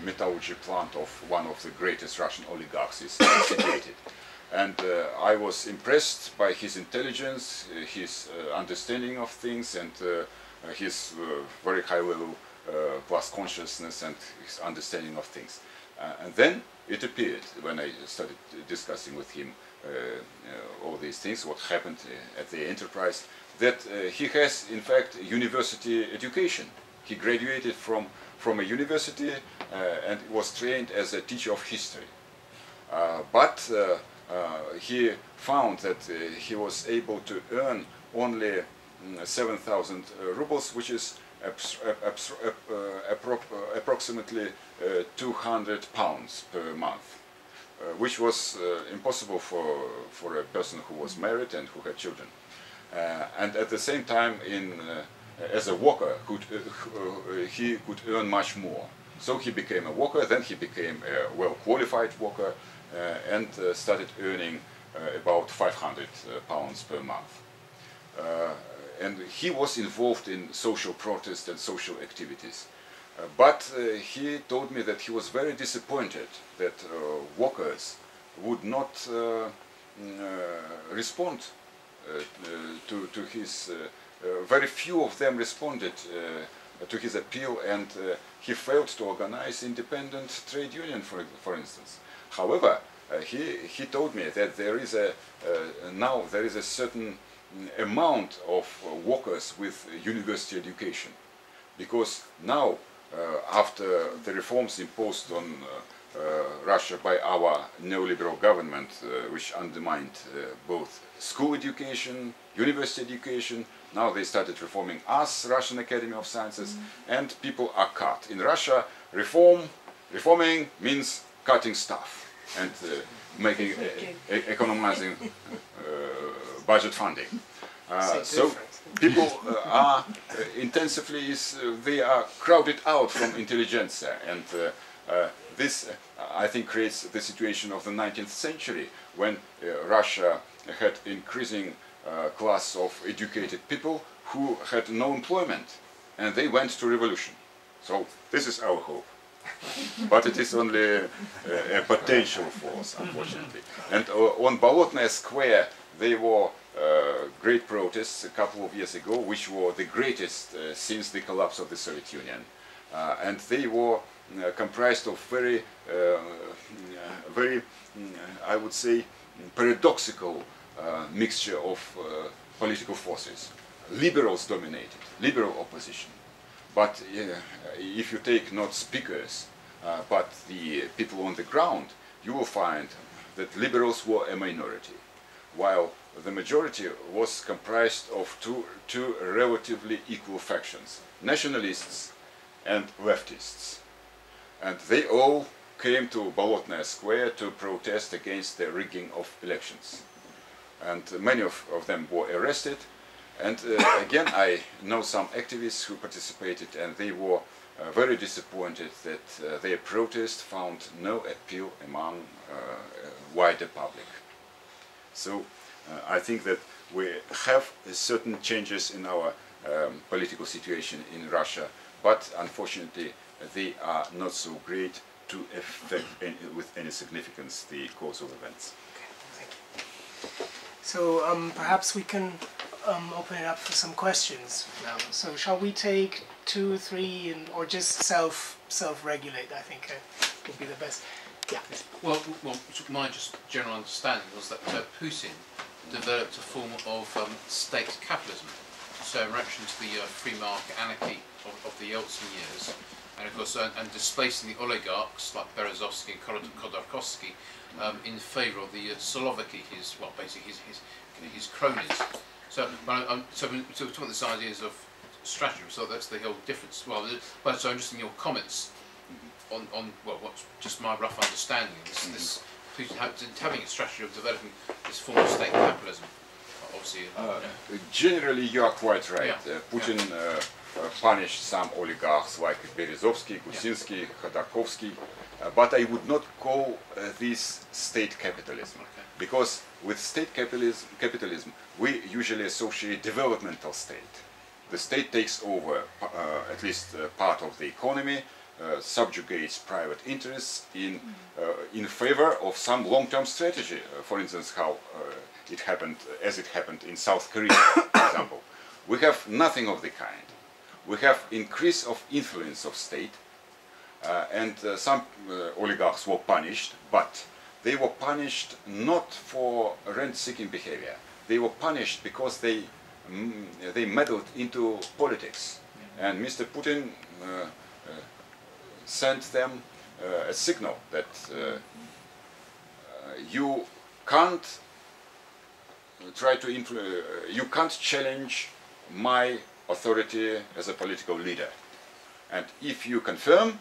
metallurgy plant of one of the greatest Russian oligarchs is situated. And I was impressed by his intelligence, his understanding of things, and his very high level class consciousness and his understanding of things. And then it appeared, when I started discussing with him all these things, what happened at the enterprise, that he has in fact university education. He graduated from a university and was trained as a teacher of history. But he found that he was able to earn only 7,000 rubles, which is approximately 200 pounds per month, which was impossible for a person who was married and who had children. And at the same time, as a worker, he could earn much more. So he became a worker, then he became a well-qualified worker, and started earning about 500 pounds per month. And he was involved in social protest and social activities. But he told me that he was very disappointed that workers would not respond to his, very few of them responded to his appeal, and he failed to organize independent trade union, for instance. However, he told me that there is now there is a certain amount of workers with university education, because now after the reforms imposed on Russia by our neoliberal government, which undermined both school education, university education, now they started reforming us, Russian Academy of Sciences, and people are cut. In Russia, reforming means cutting stuff and making, economizing budget funding. So people are intensively, they are crowded out from intelligentsia, and this, I think, creates the situation of the 19th century, when Russia had increasing class of educated people who had no employment, and they went to revolution. So this is our hope. But it is only a potential force, unfortunately. And on Bolotnaya Square, there were great protests a couple of years ago, which were the greatest since the collapse of the Soviet Union. And they were comprised of very, I would say, paradoxical mixture of political forces. Liberals dominated, liberal opposition. But if you take not speakers, but the people on the ground, you will find that liberals were a minority, while the majority was comprised of two relatively equal factions, nationalists and leftists. And they all came to Bolotnaya Square to protest against the rigging of elections. And many of them were arrested. And again, I know some activists who participated, and they were very disappointed that their protest found no appeal among wider public. So I think that we have certain changes in our political situation in Russia, but unfortunately they are not so great to affect with any significance the course of events. Okay, thank you. So perhaps we can open it up for some questions now. So shall we take 2, 3, or just self-regulate? I think would be the best. Yeah. Well, my just general understanding was that Putin developed a form of state capitalism, so in reaction to the free market anarchy of the Yeltsin years, and of course, and displacing the oligarchs like Berezovsky and Khodorkovsky in favour of the Soloviki, his cronies. So, so we're talking about this ideas of strategy. So that's the whole difference. Well, but so I'm interested in your comments on well, what's just my rough understanding of this having a strategy of developing this form of state capitalism. Obviously, generally, you are quite right. Yeah. Putin punished some oligarchs like Berezovsky, Gusinsky, Khodorkovsky, but I would not call this state capitalism, because with state capitalism we usually associate developmental state. the state takes over at least part of the economy, subjugates private interests in favor of some long-term strategy. For instance, how it happened, as it happened in South Korea, for example. We have nothing of the kind. We have increase of influence of state, and some oligarchs were punished, but they were punished not for rent-seeking behavior. They were punished because they meddled into politics, and Mr. Putin sent them a signal that you can't you can't challenge my authority as a political leader, and if you confirm,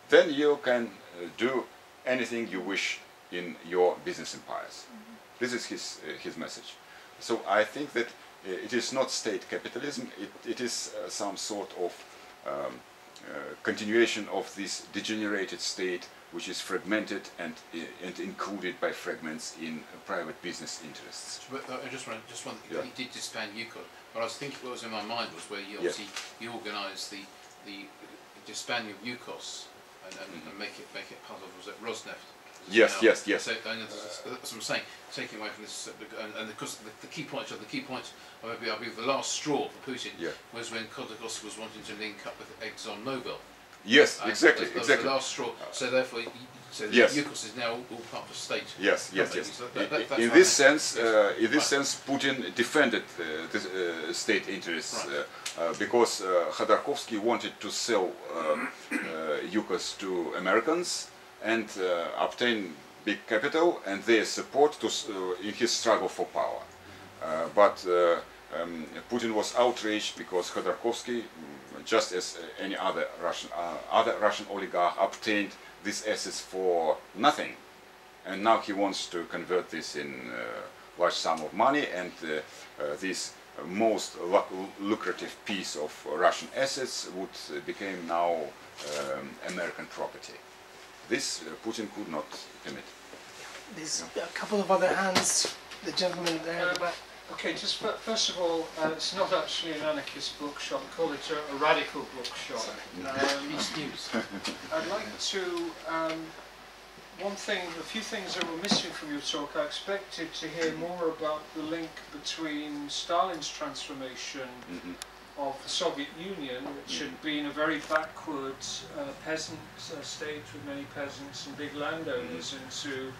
then you can do anything you wish in your business empires. This is his message. So I think that it is not state capitalism, it is some sort of continuation of this degenerated state, which is fragmented and included by fragments in private business interests. But I just want Yeah. you did disband UCOD, but I was thinking what was in my mind was where you obviously you organised the disbanding of UCOS and make it part of, was it Rosneft? Yes, Now, yes, yes. So that's what I'm saying. Taking away from this, and because the key point, I believe the last straw for Putin was when Khodorkovsky was wanting to link up with ExxonMobil. Yes, exactly, that was exactly. the last straw. So therefore, Yes. UCOS is now all part of the state. Yes, yes, company. yes. So that's In what this I meant. sense, Putin defended the state interests because Khodorkovsky wanted to sell UCOS to Americans and obtain big capital and their support in his struggle for power. But Putin was outraged because Khodorkovsky, just as any other Russian oligarch, obtained these assets for nothing, and now he wants to convert this in large sum of money, and this most lucrative piece of Russian assets would become now American property. This Putin could not commit. There's a couple of other hands. The gentleman there at the back. Okay, just first of all, it's not actually an anarchist bookshop. Call it a radical bookshop. News. I'd like to, a few things that were missing from your talk. I expected to hear more about the link between Stalin's transformation of the Soviet Union, which had been a very backward peasant state with many peasants and big landowners, into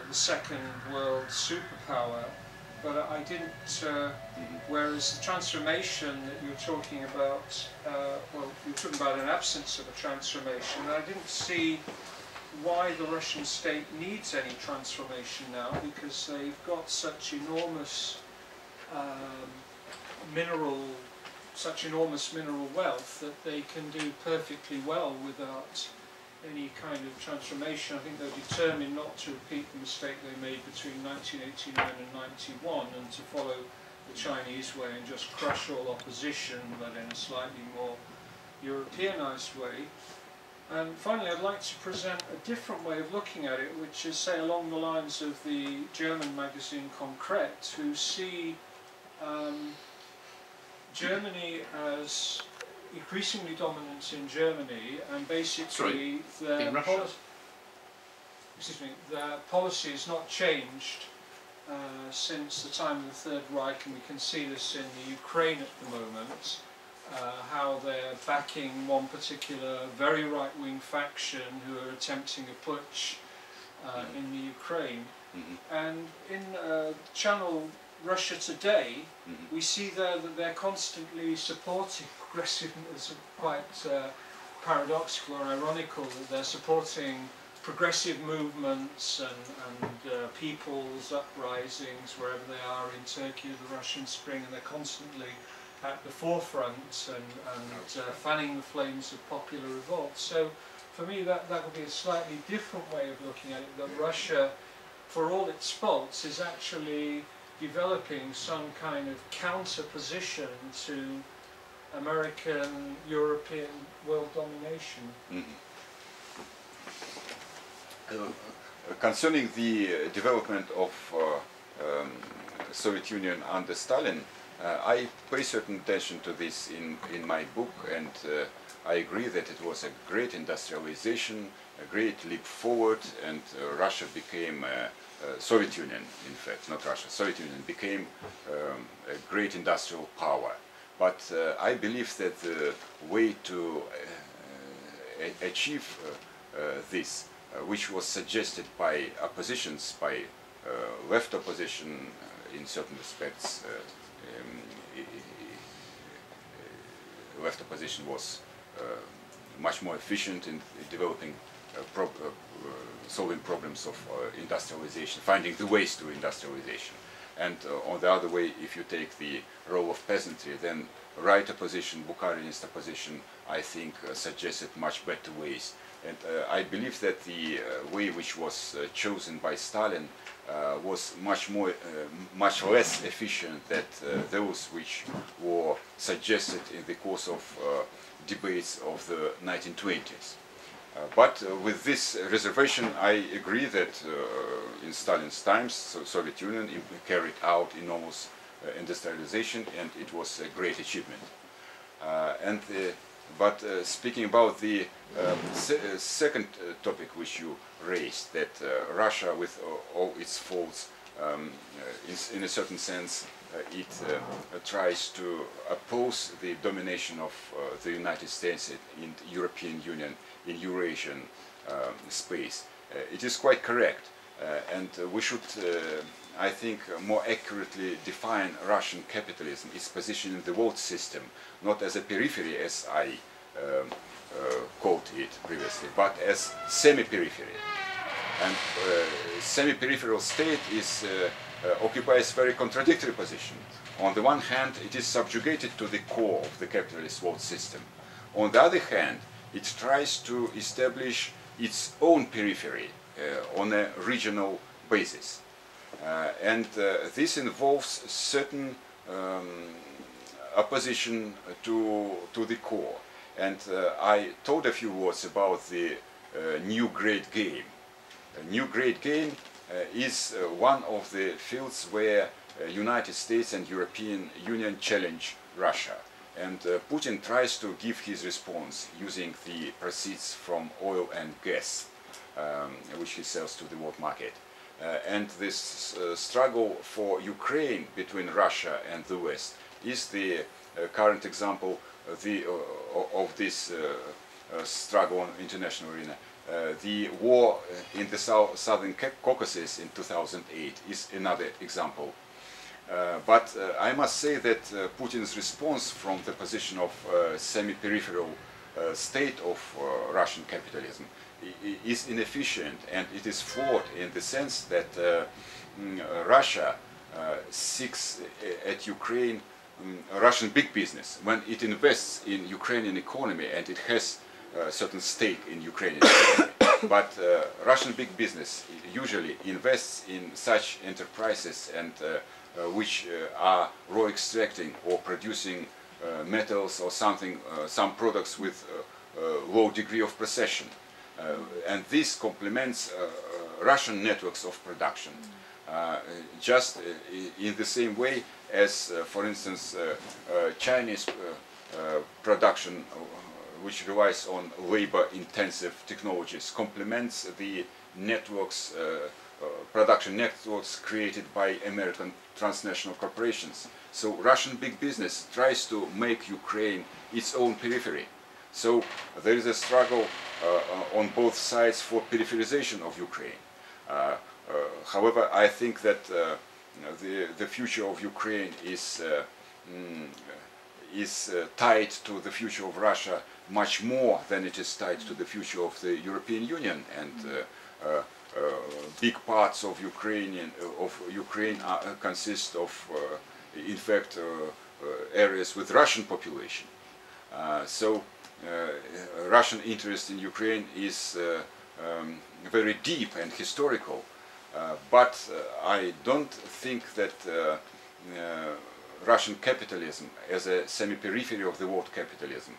the second world superpower. But I didn't, whereas the transformation that you were talking about, well, you were talking about an absence of a transformation, and I didn't see why the Russian state needs any transformation now, because they've got such enormous mineral wealth that they can do perfectly well without any kind of transformation. I think they're determined not to repeat the mistake they made between 1989 and 91 and to follow the Chinese way and just crush all opposition, but in a slightly more Europeanized way. And finally, I'd like to present a different way of looking at it, which is, say, along the lines of the German magazine Konkret, who see Germany as increasingly dominant in Germany, and basically their policy has not changed since the time of the Third Reich, and we can see this in the Ukraine at the moment, how they're backing one particular very right-wing faction who are attempting a putsch in the Ukraine. And in channel Russia Today, we see there that they're constantly supporting progressiveness. Quite paradoxical or ironical that they're supporting progressive movements and people's uprisings wherever they are in Turkey or the Russian Spring, and they're constantly at the forefront and fanning the flames of popular revolt. So for me that would be a slightly different way of looking at it, that Russia, for all its faults, is actually developing some kind of counter position to American, European world domination. Concerning the development of Soviet Union under Stalin, I pay certain attention to this in my book, and I agree that it was a great industrialization, a great leap forward, and Russia became, Soviet Union, in fact, not Russia, Soviet Union became a great industrial power. But I believe that the way to achieve this, which was suggested by oppositions, by left opposition in certain respects, left opposition was much more efficient in developing, solving problems of industrialization, finding the ways to industrialization. And on the other way, if you take the role of peasantry, then right opposition, Bukharinist opposition, I think suggested much better ways. And I believe that the way which was chosen by Stalin was much less efficient than those which were suggested in the course of debates of the 1920s. But with this reservation, I agree that in Stalin's times, Soviet Union carried out enormous industrialization, and it was a great achievement. But speaking about the second topic which you raised, that Russia, with all its faults, in a certain sense, it tries to oppose the domination of the United States in the European Union, in Eurasian space. It is quite correct, and we should, I think, more accurately define Russian capitalism, its position in the world system, not as a periphery, as I called it previously, but as semi-periphery. And semi-peripheral state occupies very contradictory position. On the one hand, it is subjugated to the core of the capitalist world system. On the other hand, it tries to establish its own periphery on a regional basis. And this involves certain opposition to the core. And I told a few words about the new great game. New great game is one of the fields where United States and European Union challenge Russia. And Putin tries to give his response using the proceeds from oil and gas, which he sells to the world market. And this struggle for Ukraine between Russia and the West is the current example of this struggle on international arena. The war in the southern Caucasus in 2008 is another example. But I must say that Putin's response from the position of semi-peripheral state of Russian capitalism is inefficient, and it is flawed in the sense that Russia seeks at Ukraine Russian big business. When it invests in Ukrainian economy, and it has a certain stake in Ukrainian economy, but Russian big business usually invests in such enterprises and which are raw extracting or producing metals or something, some products with low degree of precision. And this complements Russian networks of production, just in the same way as, for instance, Chinese production, which relies on labor-intensive technologies, complements the networks, production networks created by American transnational corporations. So Russian big business tries to make Ukraine its own periphery. So there is a struggle on both sides for peripherization of Ukraine. However, I think that the future of Ukraine is tied to the future of Russia much more than it is tied to the future of the European Union, and big parts of Ukraine consist of, in fact, areas with Russian population. So Russian interest in Ukraine is very deep and historical, but I don't think that Russian capitalism, as a semi-periphery of the world capitalism,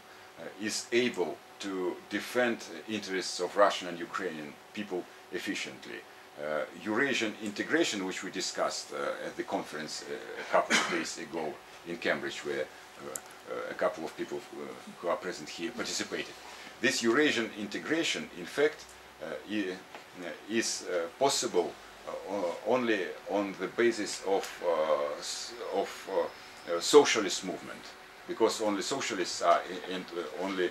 is able to defend interests of Russian and Ukrainian people efficiently. Eurasian integration, which we discussed at the conference a couple of days ago, in Cambridge, where a couple of people who are present here participated. This Eurasian integration, in fact, is possible only on the basis of socialist movement, because only socialists are, and only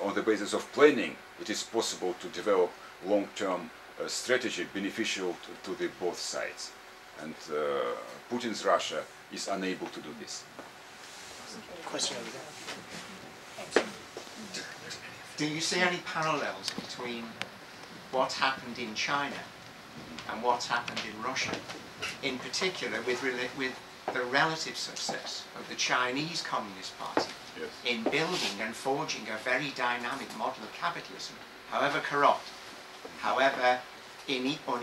on the basis of planning, it is possible to develop long-term strategy beneficial to the both sides. And Putin's Russia is unable to do this. Question over there. Do you see any parallels between what's happened in China and what's happened in Russia, in particular with the relative success of the Chinese Communist Party in building and forging a very dynamic model of capitalism, however corrupt, however unequal,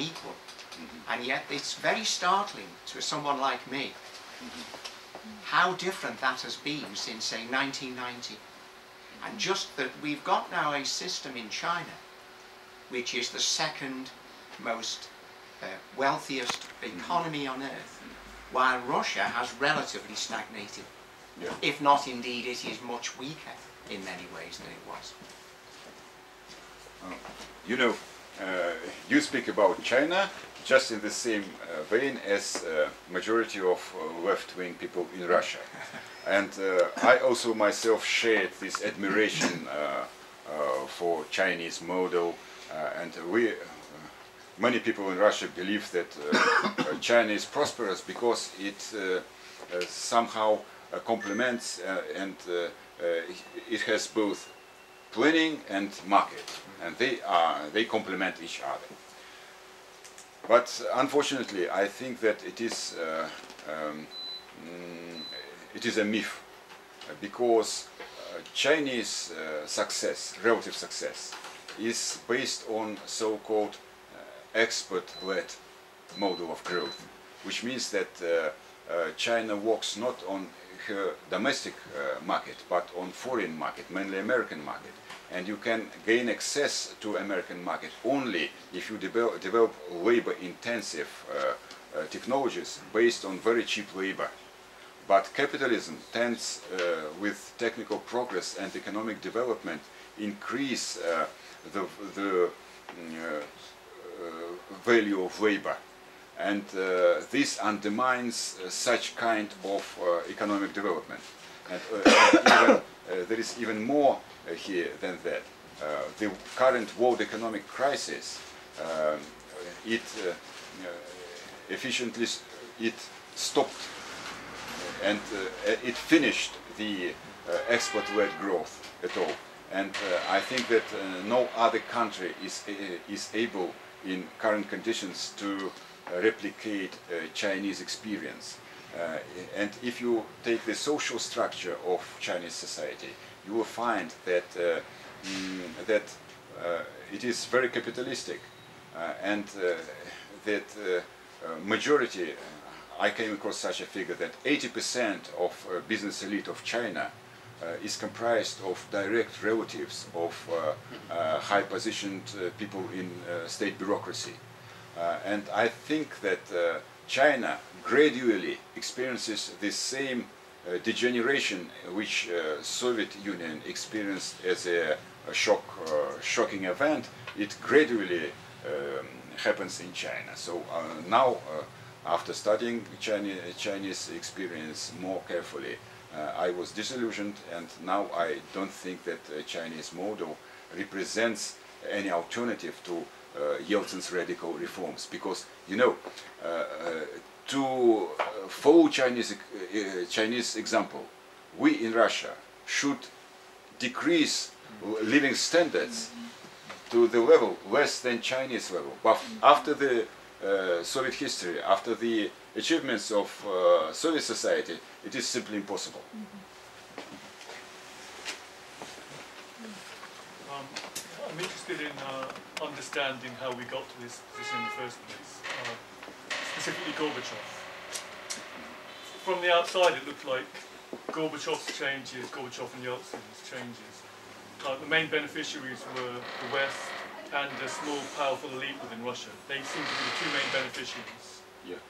and yet it's very startling to someone like me how different that has been since, say, 1990. And just that we've got now a system in China which is the second most wealthiest economy on earth, while Russia has relatively stagnated. Yeah. If not, indeed, it is much weaker in many ways than it was. You know, you speak about China just in the same vein as majority of left-wing people in Russia. And I also myself shared this admiration for Chinese model, and many people in Russia believe that China is prosperous because it somehow complements and it has both planning and market, and they complement each other. But unfortunately, I think that it is a myth, because Chinese success, relative success, is based on so-called export-led model of growth, which means that China works not on her domestic market, but on foreign market, mainly American market. And you can gain access to American market only if you develop labor-intensive technologies based on very cheap labor. But capitalism tends, with technical progress and economic development, increase the value of labor. And this undermines such kind of economic development. And there is even more here than that. The current world economic crisis, it stopped and it finished the export-led growth at all. And I think that no other country is able in current conditions to replicate Chinese experience. And if you take the social structure of Chinese society, you will find that it is very capitalistic, and that majority, I came across such a figure that 80% of business elite of China is comprised of direct relatives of high-positioned people in state bureaucracy. And I think that China gradually experiences the same degeneration which Soviet Union experienced as a shocking event. It gradually happens in China. So now, after studying Chinese experience more carefully, I was disillusioned, and now I don't think that Chinese model represents any alternative to Yeltsin's radical reforms, because, you know, to follow Chinese example, we in Russia should decrease living standards to the level less than Chinese level. But after the Soviet history, after the achievements of Soviet society, it is simply impossible. I'm interested in understanding how we got to this position in the first place, specifically Gorbachev. From the outside it looked like Gorbachev's changes, Gorbachev and Yeltsin's changes. The main beneficiaries were the West and a small powerful elite within Russia. They seem to be the two main beneficiaries. Yeah.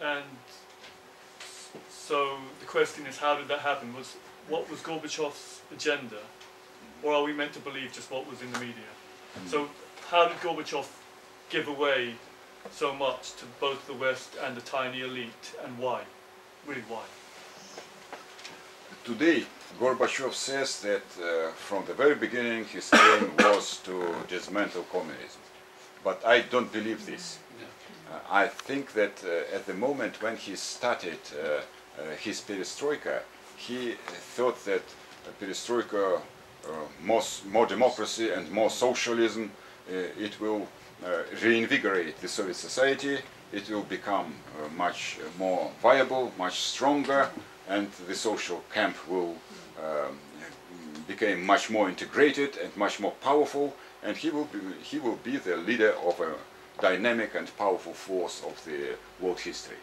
And So the question is, how did that happen? What was Gorbachev's agenda? Or are we meant to believe just what was in the media? So how did Gorbachev give away so much to both the West and the tiny elite, and why? Really, why? Today, Gorbachev says that from the very beginning his aim was to dismantle communism. But I don't believe this. I think that at the moment when he started his perestroika, he thought that perestroika, more democracy and more socialism, it will reinvigorate the Soviet society, it will become much more viable, much stronger, and the social camp will become much more integrated and much more powerful, and he will be the leader of a dynamic and powerful force of the world history.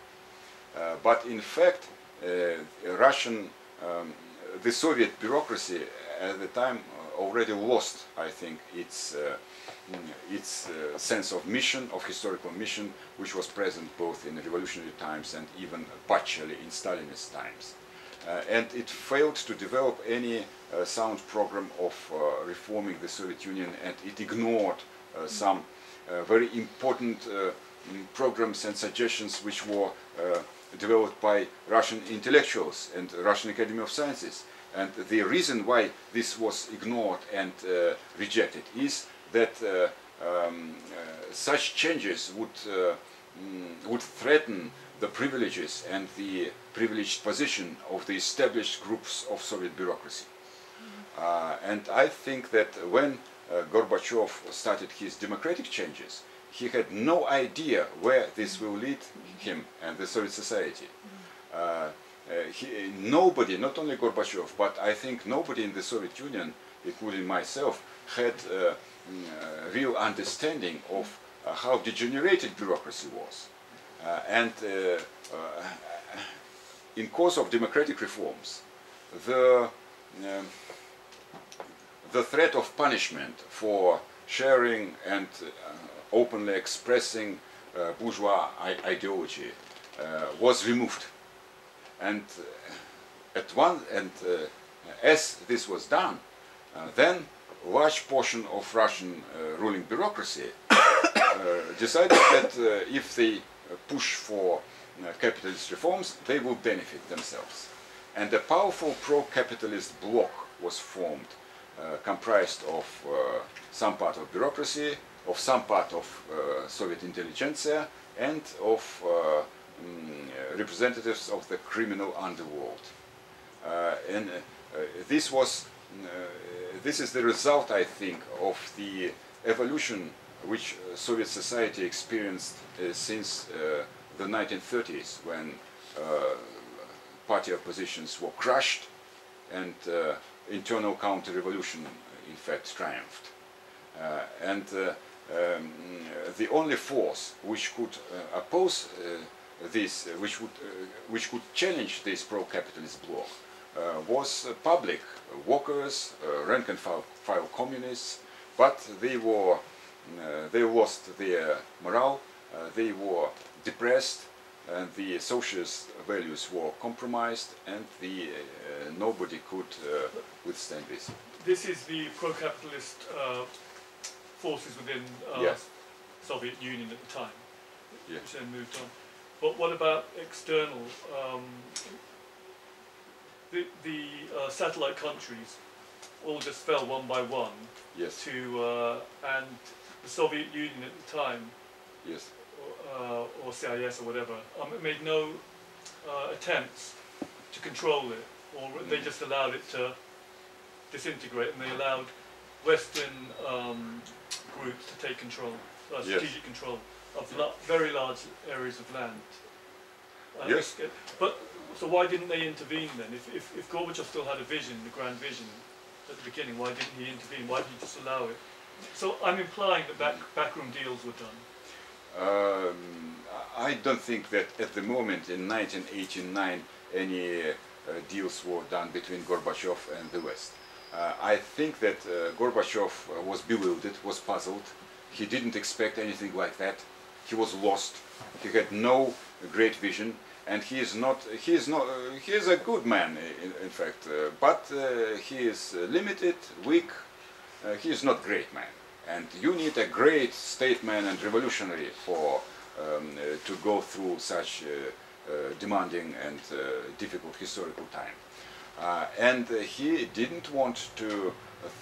But in fact, the Soviet bureaucracy at the time already lost, I think, its sense of mission, of historical mission, which was present both in revolutionary times and even partially in Stalinist times. And it failed to develop any sound program of reforming the Soviet Union, and it ignored some very important programs and suggestions which were developed by Russian intellectuals and Russian Academy of Sciences. And the reason why this was ignored and rejected is that such changes would threaten the privileges and the privileged position of the established groups of Soviet bureaucracy. And I think that when Gorbachev started his democratic changes, he had no idea where this will lead him and the Soviet society. Nobody, not only Gorbachev, but I think nobody in the Soviet Union, including myself, had real understanding of how degenerated bureaucracy was. And in course of democratic reforms, the threat of punishment for sharing and openly expressing bourgeois ideology was removed. And as this was done, then a large portion of Russian ruling bureaucracy decided that if they push for capitalist reforms, they will benefit themselves. And a powerful pro-capitalist bloc was formed, comprised of some part of bureaucracy, of some part of Soviet intelligentsia, and of representatives of the criminal underworld. This is the result, I think, of the evolution which Soviet society experienced since the 1930s, when party oppositions were crushed and internal counter-revolution, in fact, triumphed. The only force which could oppose this, which could challenge this pro-capitalist bloc, was public, workers, rank and file communists, but they lost their morale, they were depressed, and the socialist values were compromised, and nobody could withstand this. This is the pro-capitalist forces within Yes. Soviet Union at the time, Yes. which then moved on. But what about external? The satellite countries all just fell one by one. Yes. And the Soviet Union at the time, Yes. or CIS or whatever, made no attempts to control it, or they just allowed it to disintegrate, and they allowed Western groups to take control, strategic control of very large areas of land. Yes. But so why didn't they intervene then? If Gorbachev still had a vision, the grand vision at the beginning, why didn't he intervene? Why did he just allow it? So I'm implying that backroom deals were done. I don't think that at the moment in 1989 any deals were done between Gorbachev and the West. I think that Gorbachev was bewildered, was puzzled. He didn't expect anything like that. He was lost. He had no great vision. and he is a good man in fact, but he is limited, weak. He is not great man, and you need a great statesman and revolutionary for to go through such demanding and difficult historical time. And he didn't want to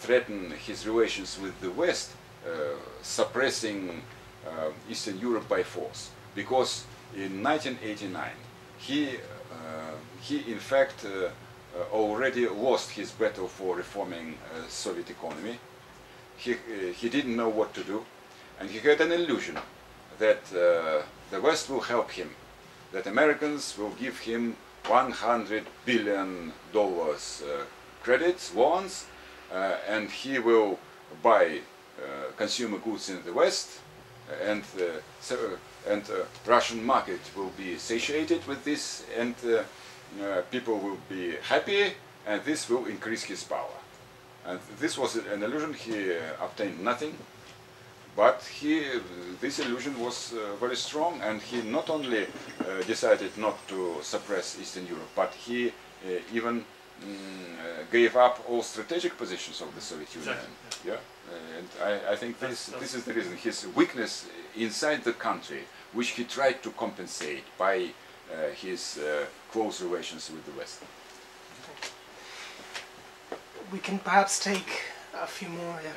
threaten his relations with the West, suppressing Eastern Europe by force, because in 1989 he in fact already lost his battle for reforming Soviet economy. He didn't know what to do, and he had an illusion that the West will help him, that Americans will give him $100 billion credits, loans, and he will buy consumer goods in the West, and Russian market will be satiated with this, and people will be happy, and this will increase his power. And this was an illusion. He obtained nothing, but this illusion was very strong, and he not only decided not to suppress Eastern Europe, but he even gave up all strategic positions of the Soviet Union. Exactly. Yeah, and I think this is the reason. His weakness inside the country, which he tried to compensate by his close relations with the West. We can perhaps take a few more. Yeah.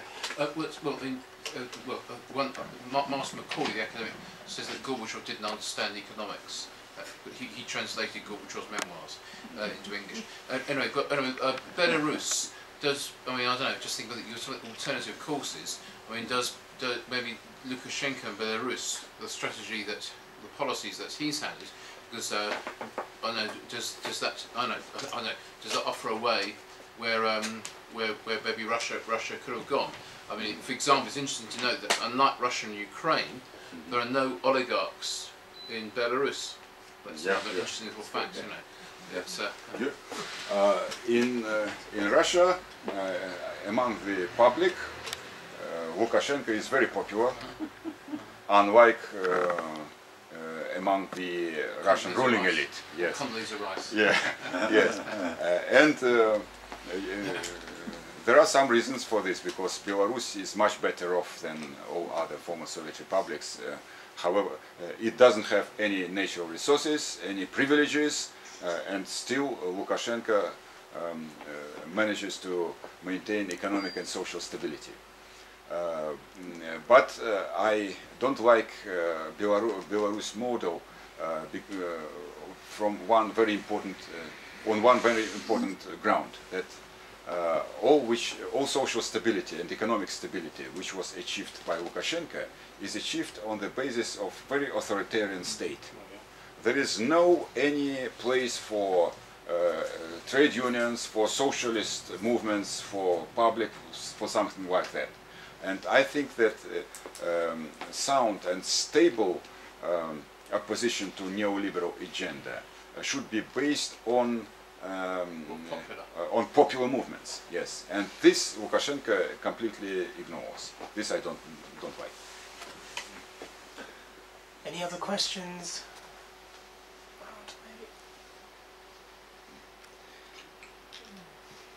Master Macaulay, the academic, says that Gorbachev didn't understand economics. But he translated Gorbachev's memoirs into English. Anyway, Belarus does. I mean, I don't know. Just think of your alternative courses. I mean, does maybe Lukashenko and Belarus, the strategy that the policies that he's had, because I know does that offer a way where maybe Russia could have gone. I mean, for example, it's interesting to note that unlike Russia and Ukraine, there are no oligarchs in Belarus. That's an interesting little fact, you know. In Russia, among the public, Lukashenko is very popular, unlike among the Russian ruling elite. Yes. Condoleezza Rice. Yeah. Yes. And there are some reasons for this, because Belarus is much better off than all other former Soviet republics. However, it doesn't have any natural resources, any privileges, and still Lukashenko manages to maintain economic and social stability. But I don't like Belarus model from one very important, on one very important ground, that all social stability and economic stability which was achieved by Lukashenko is achieved on the basis of very authoritarian state. There is no any place for trade unions, for socialist movements, for public, for something like that. And I think that sound and stable opposition to neoliberal agenda should be based on popular movements, yes, and this Lukashenko completely ignores. This I don't like. Any other questions?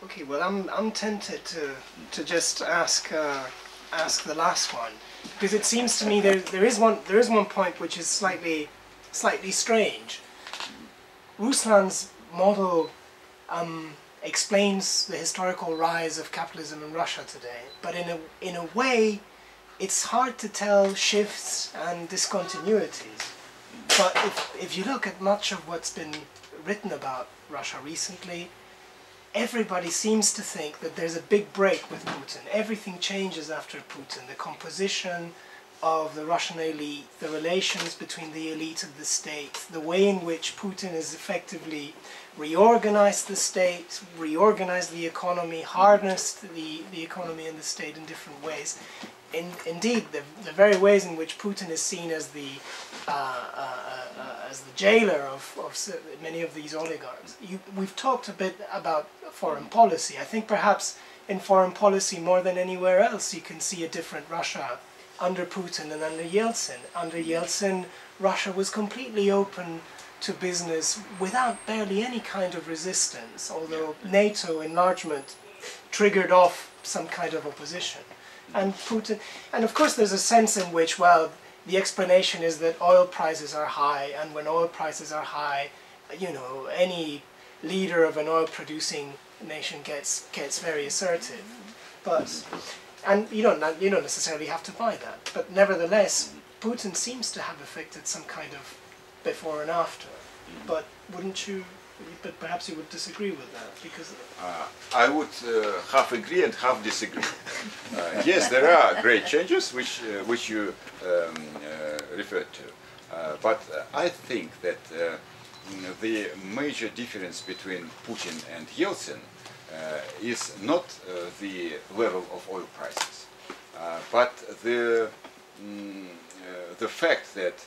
Okay, well, I'm tempted to just ask the last one, because it seems to me there is one point which is slightly strange. Ruslan's model explains the historical rise of capitalism in Russia today, but in a way it's hard to tell shifts and discontinuities. But if you look at much of what's been written about Russia recently, everybody seems to think that there's a big break with Putin. Everything changes after Putin. The composition of the Russian elite, the relations between the elite and the state, the way in which Putin has effectively reorganized the state, reorganized the economy, harnessed the economy and the state in different ways. Indeed, the very ways in which Putin is seen as the jailer of many of these oligarchs. We've talked a bit about foreign policy. I think perhaps in foreign policy more than anywhere else you can see a different Russia under Putin and under Yeltsin. Under Yeltsin, Russia was completely open to business without barely any kind of resistance, although NATO enlargement triggered off some kind of opposition. And Putin, and of course there's a sense in which, well, the explanation is that oil prices are high, and when oil prices are high, you know, any leader of an oil-producing nation gets very assertive. But, and you don't necessarily have to buy that. But nevertheless, Putin seems to have affected some kind of before and after. But wouldn't you? But perhaps you would disagree with that, because I would half agree and half disagree. Yes, there are great changes which you referred to, but I think that the major difference between Putin and Yeltsin is not the level of oil prices, but the fact that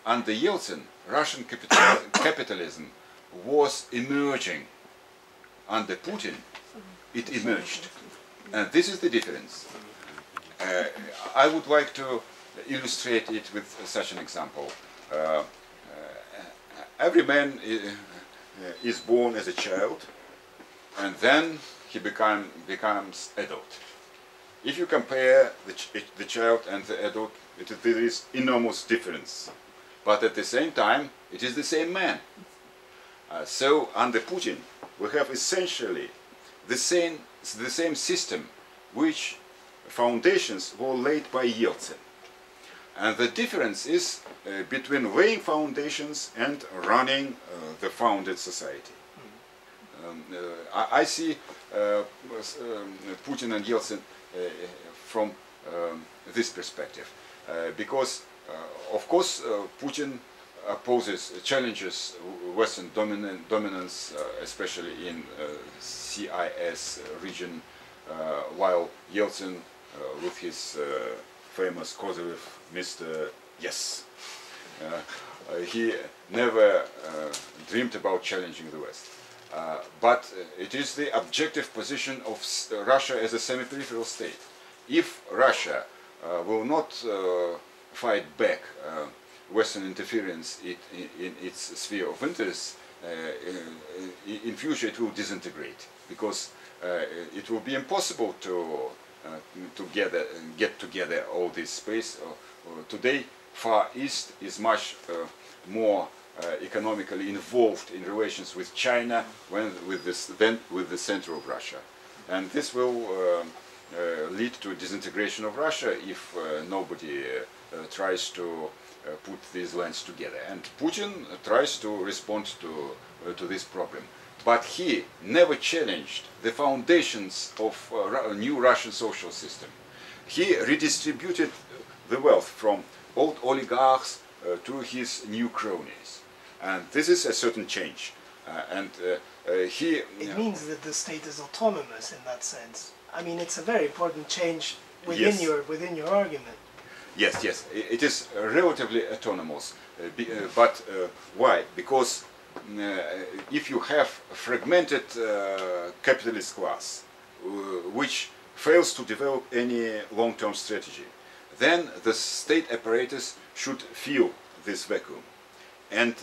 under Yeltsin, Russian capitalism was emerging. Under Putin, it emerged. And this is the difference. I would like to illustrate it with such an example. Every man is born as a child, and then he becomes adult. If you compare the child and the adult, there is enormous difference. But at the same time, it is the same man. So under Putin, we have essentially the same system, which foundations were laid by Yeltsin. And the difference is between laying foundations and running the founded society. I see Putin and Yeltsin from this perspective, because of course Putin challenges Western dominance, especially in CIS region, while Yeltsin, with his famous Kozyrev, Mr. Yes, he never dreamed about challenging the West. But it is the objective position of Russia as a semi-peripheral state. If Russia will not fight back Western interference in its sphere of interest, in future it will disintegrate, because it will be impossible to get together all this space. Today, Far East is much more economically involved in relations with China than with the center of Russia, and this will lead to disintegration of Russia if nobody tries to put these lands together. And Putin tries to respond to this problem, but he never challenged the foundations of a new Russian social system. He redistributed the wealth from old oligarchs to his new cronies, and this is a certain change. It means that the state is autonomous in that sense. I mean, it's a very important change within your argument. Yes, yes, it is relatively autonomous. But why? Because if you have a fragmented capitalist class which fails to develop any long-term strategy, then the state apparatus should fill this vacuum. And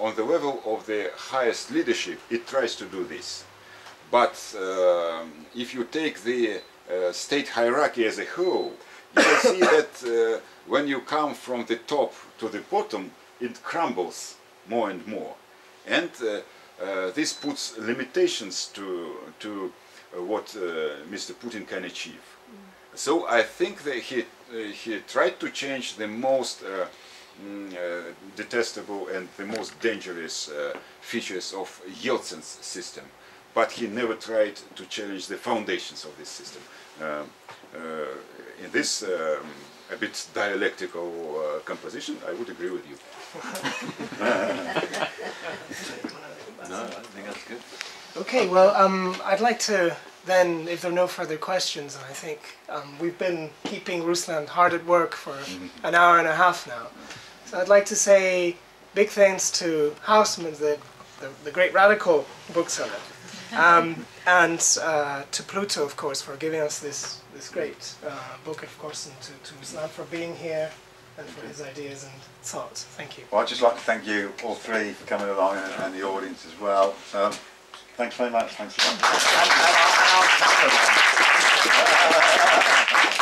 on the level of the highest leadership, it tries to do this. But if you take the state hierarchy as a whole, you will see that when you come from the top to the bottom, it crumbles more and more. And this puts limitations to what Mr. Putin can achieve. So I think that he tried to change the most detestable and the most dangerous features of Yeltsin's system, but he never tried to challenge the foundations of this system. In this a bit dialectical composition, I would agree with you. No, I think that's good. Okay, well, I'd like to then, if there are no further questions, I think we've been keeping Ruslan hard at work for an hour and a half now. So I'd like to say big thanks to Hausman, the great radical bookseller, and to Pluto, of course, for giving us this great book, of course, and to Ruslan for being here. and for his ideas and thoughts. Thank you. Well, I'd just like to thank you all three for coming along, and the audience as well. Thanks very much. Thanks a lot.